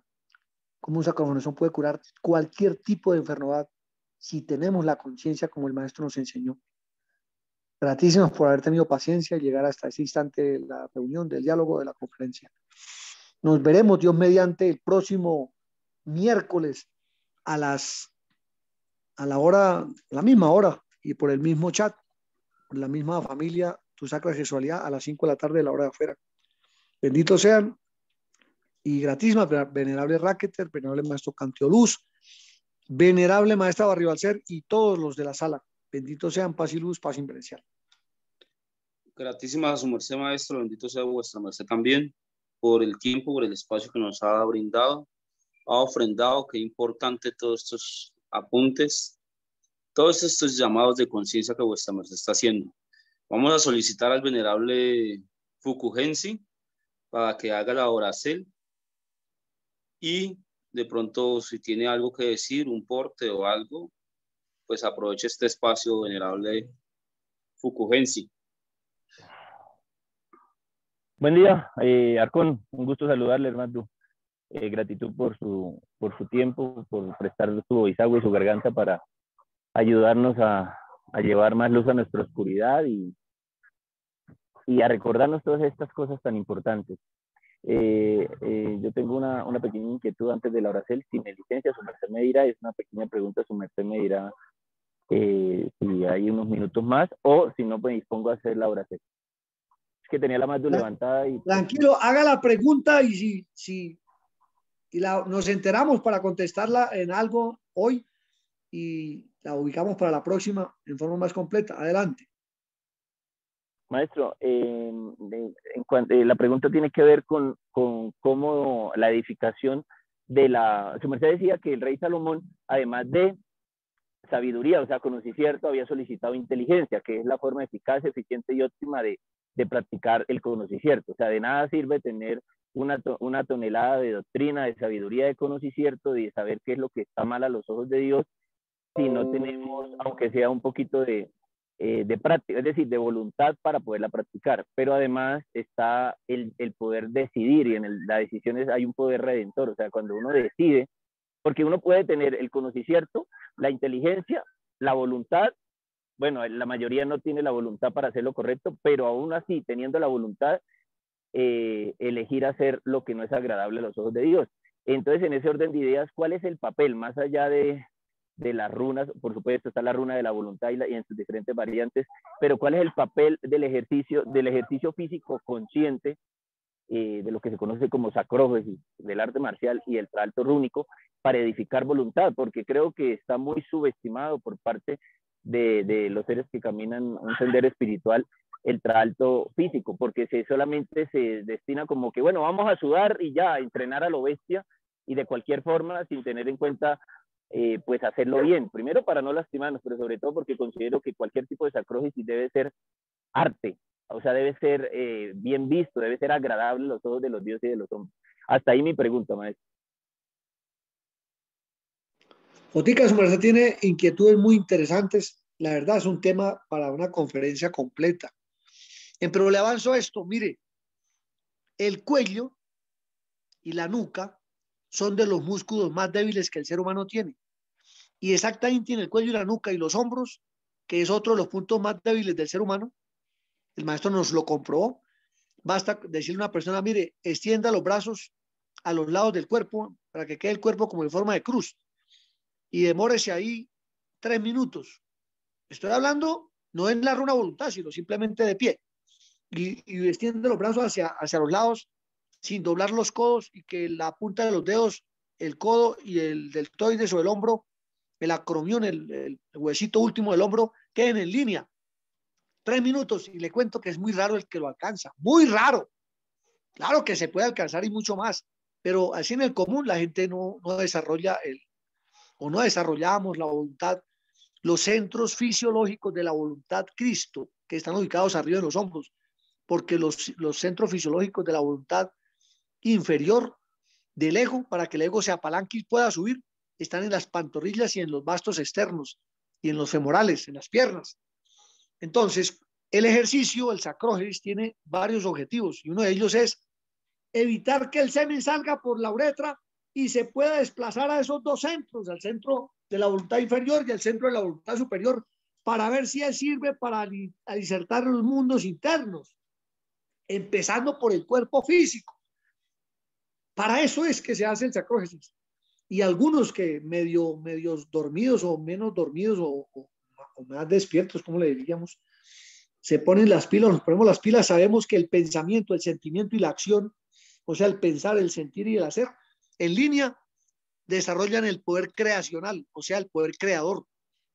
¿Cómo un sacrofonesón puede curar cualquier tipo de enfermedad si tenemos la conciencia como el maestro nos enseñó? Gratísimos por haber tenido paciencia y llegar hasta ese instante de la reunión, del diálogo, de la conferencia. Nos veremos, Dios mediante, el próximo miércoles a la misma hora y por el mismo chat, por la misma familia, tu sacra sexualidad, a las 5 de la tarde de la hora de afuera. Benditos sean y gratísimas, venerable Raqueter, venerable maestro Canteoluz, venerable maestra Barribalcer y todos los de la sala. Benditos sean, paz y luz, paz inverencial. Gratísimas a su merced, maestro, bendito sea vuestra merced también, por el tiempo, por el espacio que nos ha brindado, ha ofrendado. Qué importante todos estos apuntes, todos estos llamados de conciencia que vuestra merced está haciendo. Vamos a solicitar al venerable Fukugensi para que haga la oracel y de pronto si tiene algo que decir, un porte o algo, pues aproveche este espacio, venerable Fukugensi. Buen día, Arcón, un gusto saludarle, hermano. Gratitud por su tiempo, por prestar su oizagua y su garganta para ayudarnos a llevar más luz a nuestra oscuridad y a recordarnos todas estas cosas tan importantes. Yo tengo una pequeña inquietud antes de la oracel. Si me licencia, su merced me dirá, es una pequeña pregunta, su merced me dirá si hay unos minutos más o si no, pues dispongo a hacer la oracel. Es que tenía la mano levantada y... Tranquilo, haga la pregunta y nos enteramos para contestarla en algo hoy y la ubicamos para la próxima en forma más completa. Adelante. Maestro, la pregunta tiene que ver con cómo la edificación de su merced decía que el rey Salomón, además de sabiduría, o sea, conocimiento, había solicitado inteligencia, que es la forma eficaz, eficiente y óptima de practicar el conocimiento. O sea, de nada sirve tener una tonelada de doctrina, de sabiduría, de conocimiento, de saber qué es lo que está mal a los ojos de Dios, si no tenemos, aunque sea un poquito de práctica, es decir, de voluntad para poderla practicar. Pero además está el poder decidir, y en la decisión hay un poder redentor. O sea, cuando uno decide, porque uno puede tener el conocimiento, la inteligencia, la voluntad. Bueno, la mayoría no tiene la voluntad para hacer lo correcto, pero aún así, teniendo la voluntad, elegir hacer lo que no es agradable a los ojos de Dios. Entonces, en ese orden de ideas, ¿cuál es el papel, más allá de las runas? Por supuesto, está la runa de la voluntad y en sus diferentes variantes, pero ¿cuál es el papel del ejercicio físico consciente, de lo que se conoce como sacrófesis, del arte marcial y el traalto rúnico, para edificar voluntad? Porque creo que está muy subestimado por parte de los seres que caminan un sendero espiritual el traalto físico, porque solamente se destina como que, bueno, vamos a sudar y ya, a entrenar a lo bestia y de cualquier forma, sin tener en cuenta pues hacerlo bien, primero para no lastimarnos, pero sobre todo porque considero que cualquier tipo de sacrófesis debe ser arte, o sea, debe ser bien visto, debe ser agradable a los ojos de los dioses y de los hombres. Hasta ahí mi pregunta, maestro. Otica, su merced tiene inquietudes muy interesantes. La verdad es un tema para una conferencia completa. Pero le avanzo esto, mire, el cuello y la nuca son de los músculos más débiles que el ser humano tiene. Y exactamente en el cuello y la nuca y los hombros, que es otro de los puntos más débiles del ser humano, el maestro nos lo comprobó, Basta decirle a una persona, mire, extienda los brazos a los lados del cuerpo para que quede el cuerpo como en forma de cruz y demórese ahí 3 minutos. Estoy hablando no en la runa voluntad, sino simplemente de pie. Y extiende los brazos hacia los lados sin doblar los codos y que la punta de los dedos, el codo y el deltoides o el hombro, el acromión, el huesito último del hombro, queden en línea. 3 minutos y le cuento que es muy raro el que lo alcanza, muy raro. Claro que se puede alcanzar y mucho más, pero así en el común la gente no desarrolla o no desarrollamos la voluntad, los centros fisiológicos de la voluntad Cristo, que están ubicados arriba de los hombros, porque los centros fisiológicos de la voluntad inferior del ego, para que el ego se apalanque y pueda subir, están en las pantorrillas y en los bastos externos y en los femorales, en las piernas. Entonces, el ejercicio, el sacrógenes, tiene varios objetivos y uno de ellos es evitar que el semen salga por la uretra y se pueda desplazar a esos dos centros, al centro de la voluntad inferior y al centro de la voluntad superior, para ver si sirve para disertar los mundos internos, empezando por el cuerpo físico. Para eso es que se hace el sacrógenes. Y algunos que medios dormidos o menos dormidos o más despiertos, como le diríamos, se ponen las pilas, nos ponemos las pilas, sabemos que el pensamiento, el sentimiento y la acción, o sea, el pensar, el sentir y el hacer, en línea, desarrollan el poder creacional, o sea, el poder creador,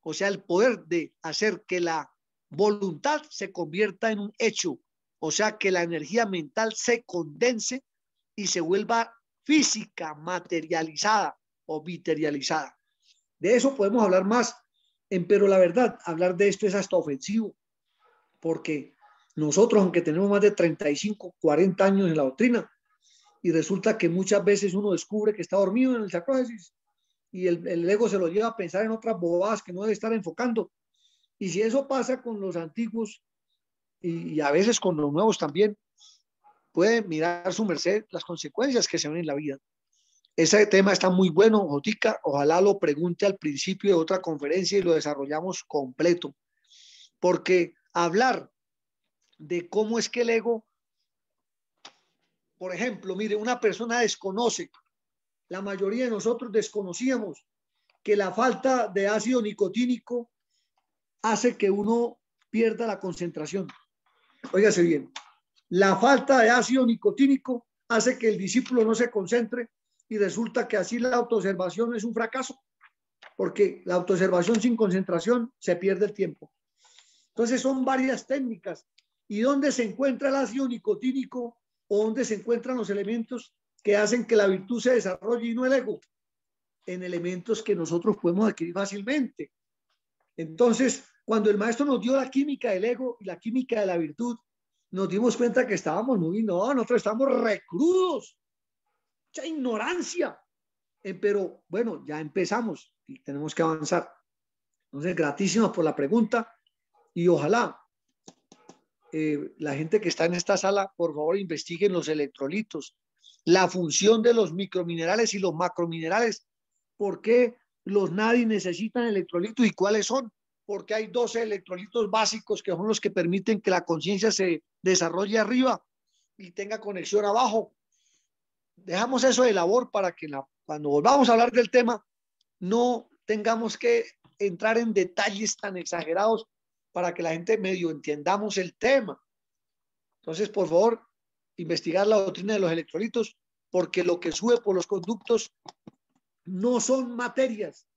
o sea, el poder de hacer que la voluntad se convierta en un hecho, o sea, que la energía mental se condense y se vuelva física, materializada o materializada. De eso podemos hablar más, pero la verdad, hablar de esto es hasta ofensivo, porque nosotros, aunque tenemos más de 35, 40 años en la doctrina, y resulta que muchas veces uno descubre que está dormido en el sacrógenes y el ego se lo lleva a pensar en otras bobadas que no debe estar enfocando. Y si eso pasa con los antiguos y a veces con los nuevos también, puede mirar su merced las consecuencias que se ven en la vida. Ese tema está muy bueno, Jotica. Ojalá lo pregunte al principio de otra conferencia y lo desarrollamos completo. Porque hablar de cómo es que el ego, por ejemplo, mire, una persona desconoce, la mayoría de nosotros desconocíamos que la falta de ácido nicotínico hace que uno pierda la concentración. Óigase bien, la falta de ácido nicotínico hace que el discípulo no se concentre y resulta que así la autoobservación es un fracaso, porque la autoobservación sin concentración se pierde el tiempo. Entonces son varias técnicas. ¿Y dónde se encuentra el ácido nicotínico o dónde se encuentran los elementos que hacen que la virtud se desarrolle y no el ego? En elementos que nosotros podemos adquirir fácilmente. Entonces, cuando el maestro nos dio la química del ego y la química de la virtud, nos dimos cuenta que estábamos nosotros estamos recrudos, mucha ignorancia. Pero bueno, ya empezamos y tenemos que avanzar. Entonces, gratísimas por la pregunta y ojalá la gente que está en esta sala, por favor, investiguen los electrolitos, la función de los microminerales y los macrominerales, por qué los nadie necesitan electrolitos y cuáles son, porque hay 12 electrolitos básicos que son los que permiten que la conciencia se desarrolle arriba y tenga conexión abajo. Dejamos eso de labor para que cuando volvamos a hablar del tema no tengamos que entrar en detalles tan exagerados para que la gente medio entendamos el tema. Entonces, por favor, investigar la doctrina de los electrolitos, porque lo que sube por los conductos no son materias,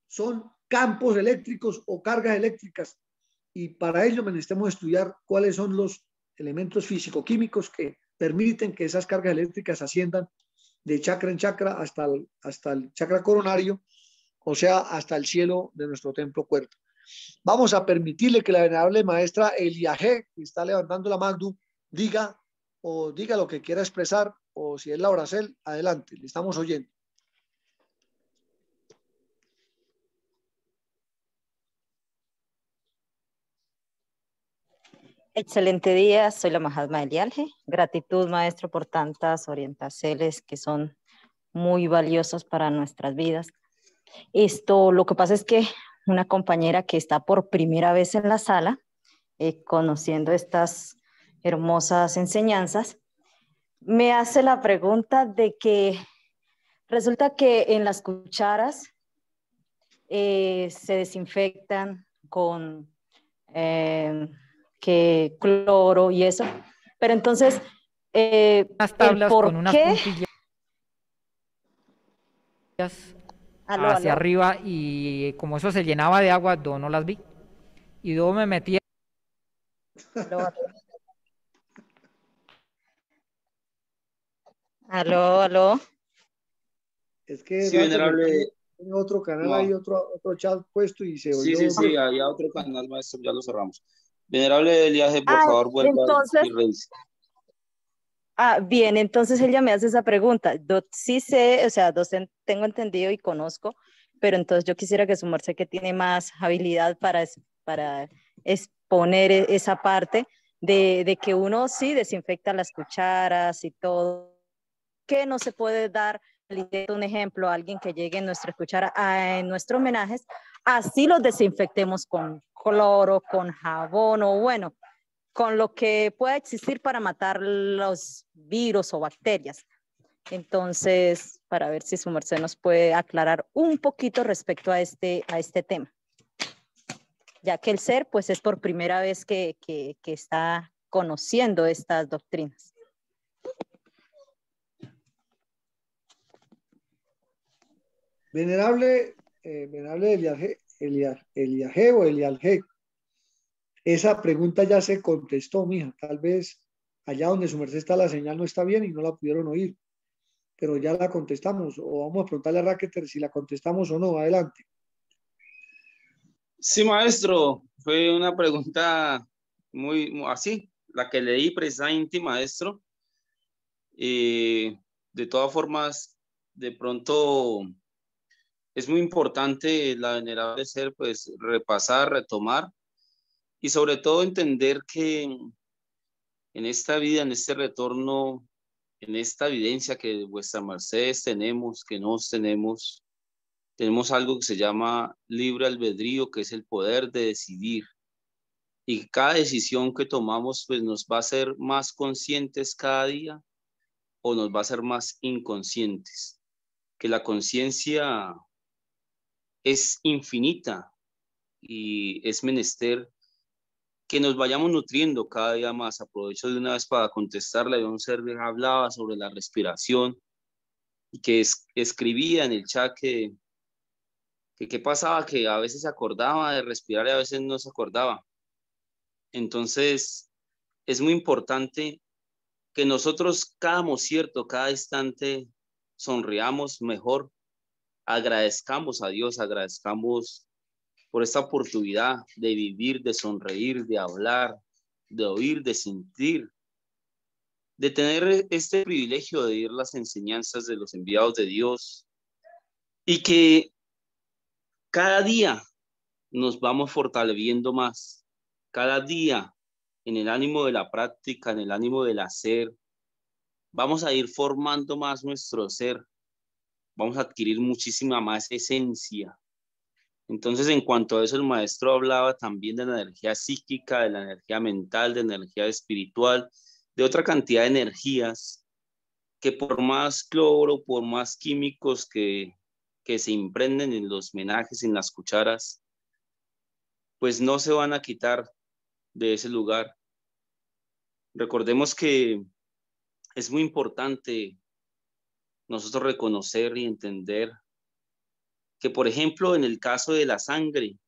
son campos eléctricos o cargas eléctricas. Y para ello necesitamos estudiar cuáles son los elementos físico-químicos que permiten que esas cargas eléctricas asciendan de chakra en chakra hasta el chakra coronario, o sea, hasta el cielo de nuestro templo cuerpo. Vamos a permitirle que la venerable maestra Eliaje, que está levantando la mano, diga lo que quiera expresar, o si es la Oracel, adelante, le estamos oyendo. Excelente día, soy la Mahatma Eliaje. Gratitud, maestro, por tantas orientaciones que son muy valiosas para nuestras vidas. Lo que pasa es que una compañera que está por primera vez en la sala, conociendo estas hermosas enseñanzas, me hace la pregunta de que resulta que en las cucharas se desinfectan con que cloro y eso, pero entonces Unas tablas con unas qué puntillas hacia arriba, y como eso se llenaba de agua, yo no las vi. Y luego me metí. Aló. Es que Sí, venerable. Tiene otro canal No. ahí, otro chat puesto y se oyó. Sí, había otro canal, maestro, ya lo cerramos. Venerable Eliaje, por favor, vuelva entonces, y revise. Bien, entonces ella me hace esa pregunta. Yo sí sé, o sea, tengo entendido y conozco, pero entonces yo quisiera que su merced, que tiene más habilidad para exponer esa parte de que uno sí desinfecta las cucharas y todo, que no se puede dar un ejemplo a alguien que llegue en nuestra cuchara, en nuestros homenajes, así los desinfectemos con cloro, con jabón o bueno, con lo que pueda existir para matar los virus o bacterias. Entonces, para ver si su merced nos puede aclarar un poquito respecto a este tema, ya que el ser pues es por primera vez que está conociendo estas doctrinas. Venerable Eliaje o Elialje, esa pregunta ya se contestó, mija. Tal vez allá donde su merced está la señal no está bien y no la pudieron oír, pero ya la contestamos. O vamos a preguntarle a Raquel si la contestamos o no. Adelante. Sí, maestro, fue una pregunta muy así, la que leí precisamente, maestro. De todas formas, de pronto es muy importante la venerable ser, pues, repasar, retomar y sobre todo entender que en esta vida, en este retorno, en esta evidencia que vuestra mercedes tenemos, que nos tenemos algo que se llama libre albedrío, que es el poder de decidir. Y cada decisión que tomamos, pues, nos va a hacer más conscientes cada día o nos va a hacer más inconscientes. Que la conciencia es infinita y es menester que nos vayamos nutriendo cada día más. Aprovecho de una vez para contestarle a un ser que hablaba sobre la respiración y que escribía en el chat que qué pasaba, que a veces se acordaba de respirar y a veces no se acordaba. Entonces, es muy importante que nosotros cada instante sonriamos mejor, agradezcamos a Dios, agradezcamos por esta oportunidad de vivir, de sonreír, de hablar, de oír, de sentir, de tener este privilegio de oír las enseñanzas de los enviados de Dios y que cada día nos vamos fortaleciendo más, cada día en el ánimo de la práctica, en el ánimo del hacer, vamos a ir formando más nuestro ser, vamos a adquirir muchísima más esencia. Entonces, en cuanto a eso, el maestro hablaba también de la energía psíquica, de la energía mental, de la energía espiritual, de otra cantidad de energías que por más cloro, por más químicos que se imprenden en los menajes, en las cucharas, pues no se van a quitar de ese lugar. Recordemos que es muy importante nosotros reconocer y entender que, por ejemplo, en el caso de la sangre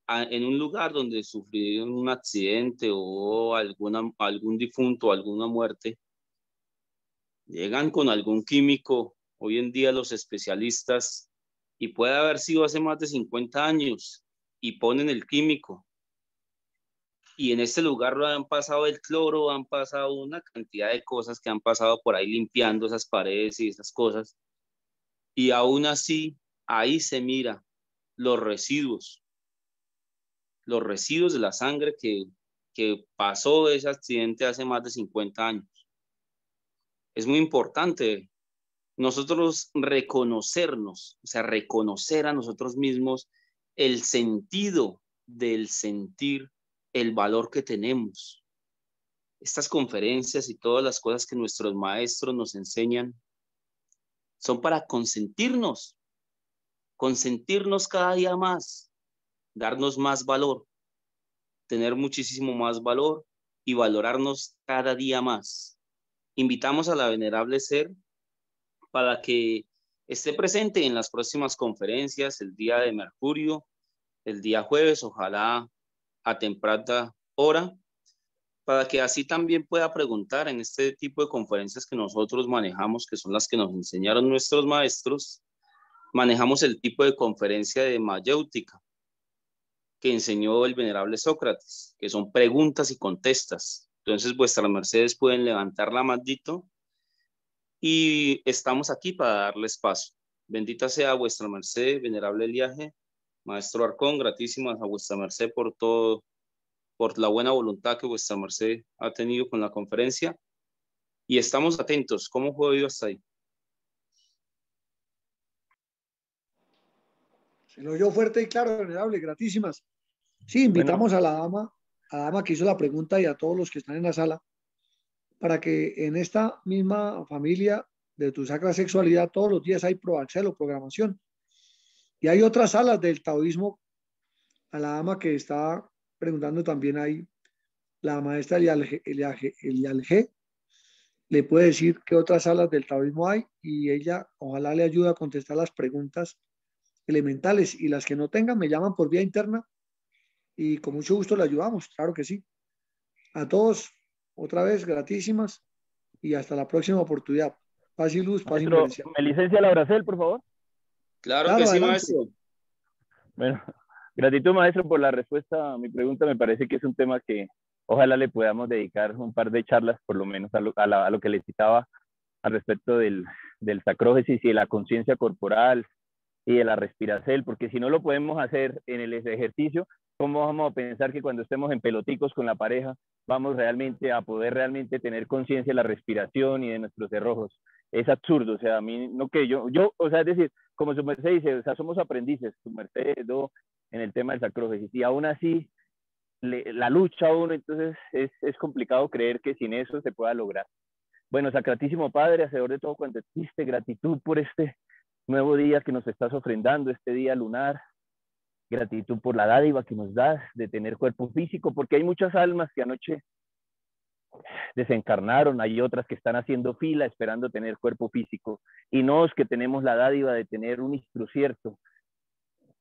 en un lugar donde sufrieron un accidente o algún difunto, alguna muerte, llegan con algún químico, hoy en día los especialistas, y puede haber sido hace más de 50 años, y ponen el químico. Y en este lugar han pasado el cloro, han pasado una cantidad de cosas que han pasado por ahí limpiando esas paredes y esas cosas. Y aún así, ahí se mira los residuos de la sangre que pasó ese accidente hace más de 50 años. Es muy importante nosotros reconocernos, o sea, reconocer a nosotros mismos el sentido del sentir el valor que tenemos. Estas conferencias y todas las cosas que nuestros maestros nos enseñan son para consentirnos cada día más, darnos más valor, tener muchísimo más valor y valorarnos cada día más. Invitamos a la venerable Ser para que esté presente en las próximas conferencias, el día de Mercurio, el día jueves, ojalá a temprana hora, para que así también pueda preguntar en este tipo de conferencias que nosotros manejamos, que son las que nos enseñaron nuestros maestros. Manejamos el tipo de conferencia de mayéutica que enseñó el venerable Sócrates, que son preguntas y contestas. Entonces vuestras mercedes pueden levantar la manito y estamos aquí para darles paso. Bendita sea vuestra merced, venerable Eliaje, maestro Arcón, gratísimas a vuestra merced por todo, por la buena voluntad que vuestra merced ha tenido con la conferencia, y estamos atentos. ¿Cómo fue oído hasta ahí? Se lo oyó fuerte y claro, venerable, gratísimas. Sí, invitamos a la dama que hizo la pregunta y a todos los que están en la sala, para que en esta misma familia de tu sacra sexualidad todos los días hay proaxel o programación. Y hay otras salas del taoísmo. A la dama que está preguntando también hay la maestra Elialge, le puede decir qué otras salas del taoísmo hay y ella ojalá le ayude a contestar las preguntas elementales, y las que no tengan me llaman por vía interna y con mucho gusto le ayudamos, claro que sí. A todos, otra vez, gratísimas y hasta la próxima oportunidad. Paz y luz, paz y Maestro, ¿me licencia la Bracel, por favor? Claro que sí, adelante. maestro. Bueno, gratitud, maestro, por la respuesta a mi pregunta. Me parece que es un tema que ojalá le podamos dedicar un par de charlas, por lo menos a lo que le citaba al respecto del sacrógesis y de la conciencia corporal y de la respiración, porque si no lo podemos hacer en el ejercicio, ¿cómo vamos a pensar que cuando estemos en peloticos con la pareja vamos realmente a poder realmente tener conciencia de la respiración y de nuestros cerrojos? Es absurdo, o sea, a mí, no que yo, o sea, es decir, como su merced dice, o sea, somos aprendices, su merced en el tema del sacrógesis, y aún así la lucha uno, entonces es complicado creer que sin eso se pueda lograr. Bueno, Sacratísimo Padre, hacedor de todo cuanto existe, gratitud por este nuevo día que nos estás ofrendando, este día lunar, gratitud por la dádiva que nos das de tener cuerpo físico, porque hay muchas almas que anoche desencarnaron, hay otras que están haciendo fila esperando tener cuerpo físico, y nos que tenemos la dádiva de tener un cierto,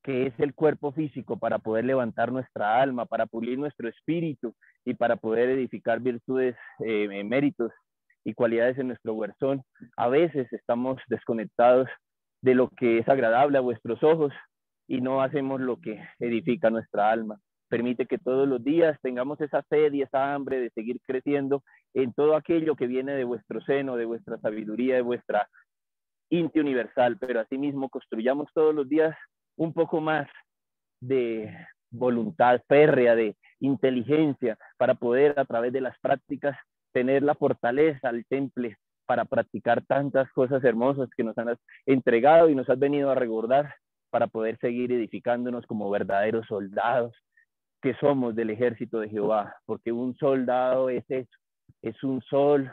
que es el cuerpo físico, para poder levantar nuestra alma, para pulir nuestro espíritu y para poder edificar virtudes, méritos y cualidades en nuestro huerzón. A veces estamos desconectados de lo que es agradable a vuestros ojos y no hacemos lo que edifica nuestra alma. Permite que todos los días tengamos esa sed y esa hambre de seguir creciendo en todo aquello que viene de vuestro seno, de vuestra sabiduría, de vuestra inte universal, pero asimismo construyamos todos los días un poco más de voluntad férrea, de inteligencia, para poder a través de las prácticas tener la fortaleza, el temple, para practicar tantas cosas hermosas que nos han entregado y nos has venido a recordar, para poder seguir edificándonos como verdaderos soldados que somos del ejército de Jehová, porque un soldado es eso, es un sol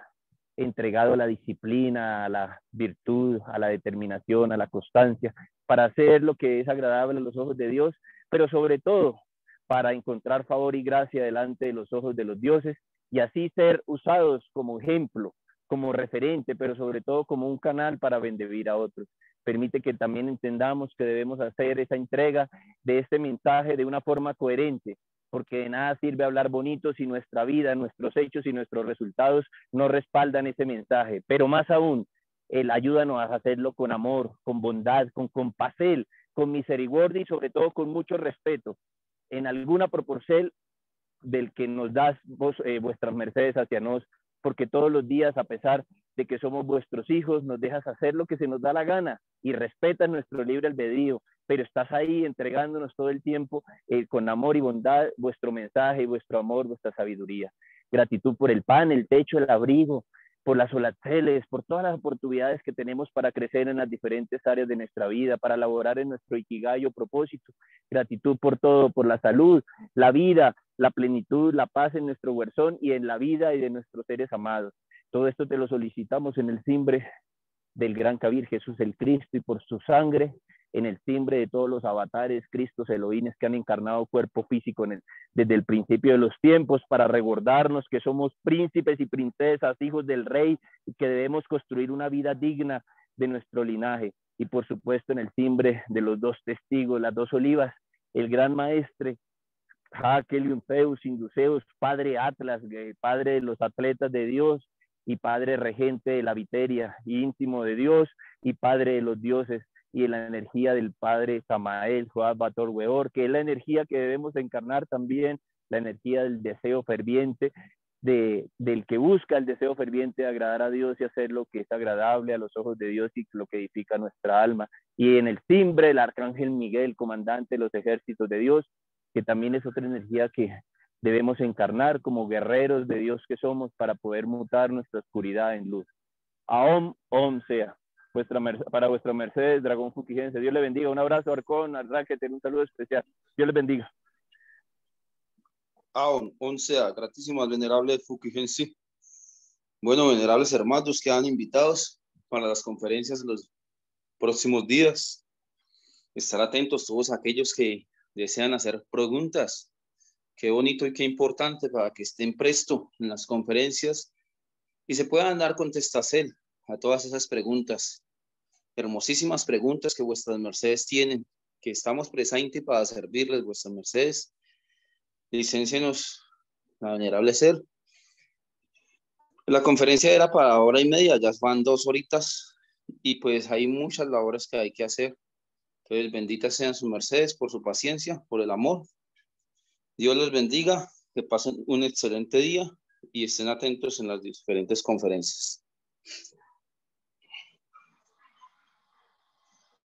entregado a la disciplina, a la virtud, a la determinación, a la constancia, para hacer lo que es agradable a los ojos de Dios, pero sobre todo para encontrar favor y gracia delante de los ojos de los dioses y así ser usados como ejemplo, como referente, pero sobre todo como un canal para bendecir a otros. Permite que también entendamos que debemos hacer esa entrega de este mensaje de una forma coherente, porque de nada sirve hablar bonito si nuestra vida, nuestros hechos y nuestros resultados no respaldan ese mensaje. Pero más aún, ayúdanos a hacerlo con amor, con bondad, con compasión, con misericordia y sobre todo con mucho respeto, en alguna proporción del que nos das vos, vuestras mercedes hacia nos, porque todos los días, a pesar de que somos vuestros hijos, nos dejas hacer lo que se nos da la gana y respetas nuestro libre albedrío, pero estás ahí entregándonos todo el tiempo con amor y bondad vuestro mensaje, vuestro amor, vuestra sabiduría. Gratitud por el pan, el techo, el abrigo, por las Solatzeles, por todas las oportunidades que tenemos para crecer en las diferentes áreas de nuestra vida, para elaborar en nuestro Ikigai o propósito. Gratitud por todo, por la salud, la vida, la plenitud, la paz en nuestro corazón y en la vida y de nuestros seres amados. Todo esto te lo solicitamos en el timbre del gran Kabir, Jesús el Cristo, y por su sangre, en el timbre de todos los avatares, Cristos, Elohines que han encarnado cuerpo físico desde el principio de los tiempos, para recordarnos que somos príncipes y princesas, hijos del Rey, y que debemos construir una vida digna de nuestro linaje. Y por supuesto en el timbre de los dos testigos, las dos olivas, el gran maestre, Hakelium Zeus, Induceus, Padre Atlas, Padre de los atletas de Dios, y Padre regente de la Viteria, íntimo de Dios, y Padre de los dioses, y en la energía del Padre Samael, Joab Bator Weor, que es la energía que debemos encarnar también, la energía del deseo ferviente, del que busca el deseo ferviente de agradar a Dios y hacer lo que es agradable a los ojos de Dios y lo que edifica nuestra alma. Y en el timbre, el Arcángel Miguel, comandante de los ejércitos de Dios, que también es otra energía que debemos encarnar como guerreros de Dios que somos para poder mutar nuestra oscuridad en luz. Aom, Om sea. Para vuestra merced, Dragón Fukigense. Dios le bendiga. Un abrazo, Arcón, Arráquete, un saludo especial. Dios les bendiga. Aom, Om sea. Gratísimo al venerable Fukigense. Bueno, venerables hermanos, quedan invitados para las conferencias de los próximos días. Estar atentos todos aquellos que desean hacer preguntas. Qué bonito y qué importante para que estén presto en las conferencias y se puedan dar contestación a todas esas preguntas, hermosísimas preguntas que vuestras mercedes tienen, que estamos presentes para servirles, vuestras mercedes. Licéncienos, la venerable ser. La conferencia era para 1:30, ya van 2 horitas y pues hay muchas labores que hay que hacer. Entonces, benditas sean sus mercedes por su paciencia, por el amor. Dios los bendiga, que pasen un excelente día y estén atentos en las diferentes conferencias.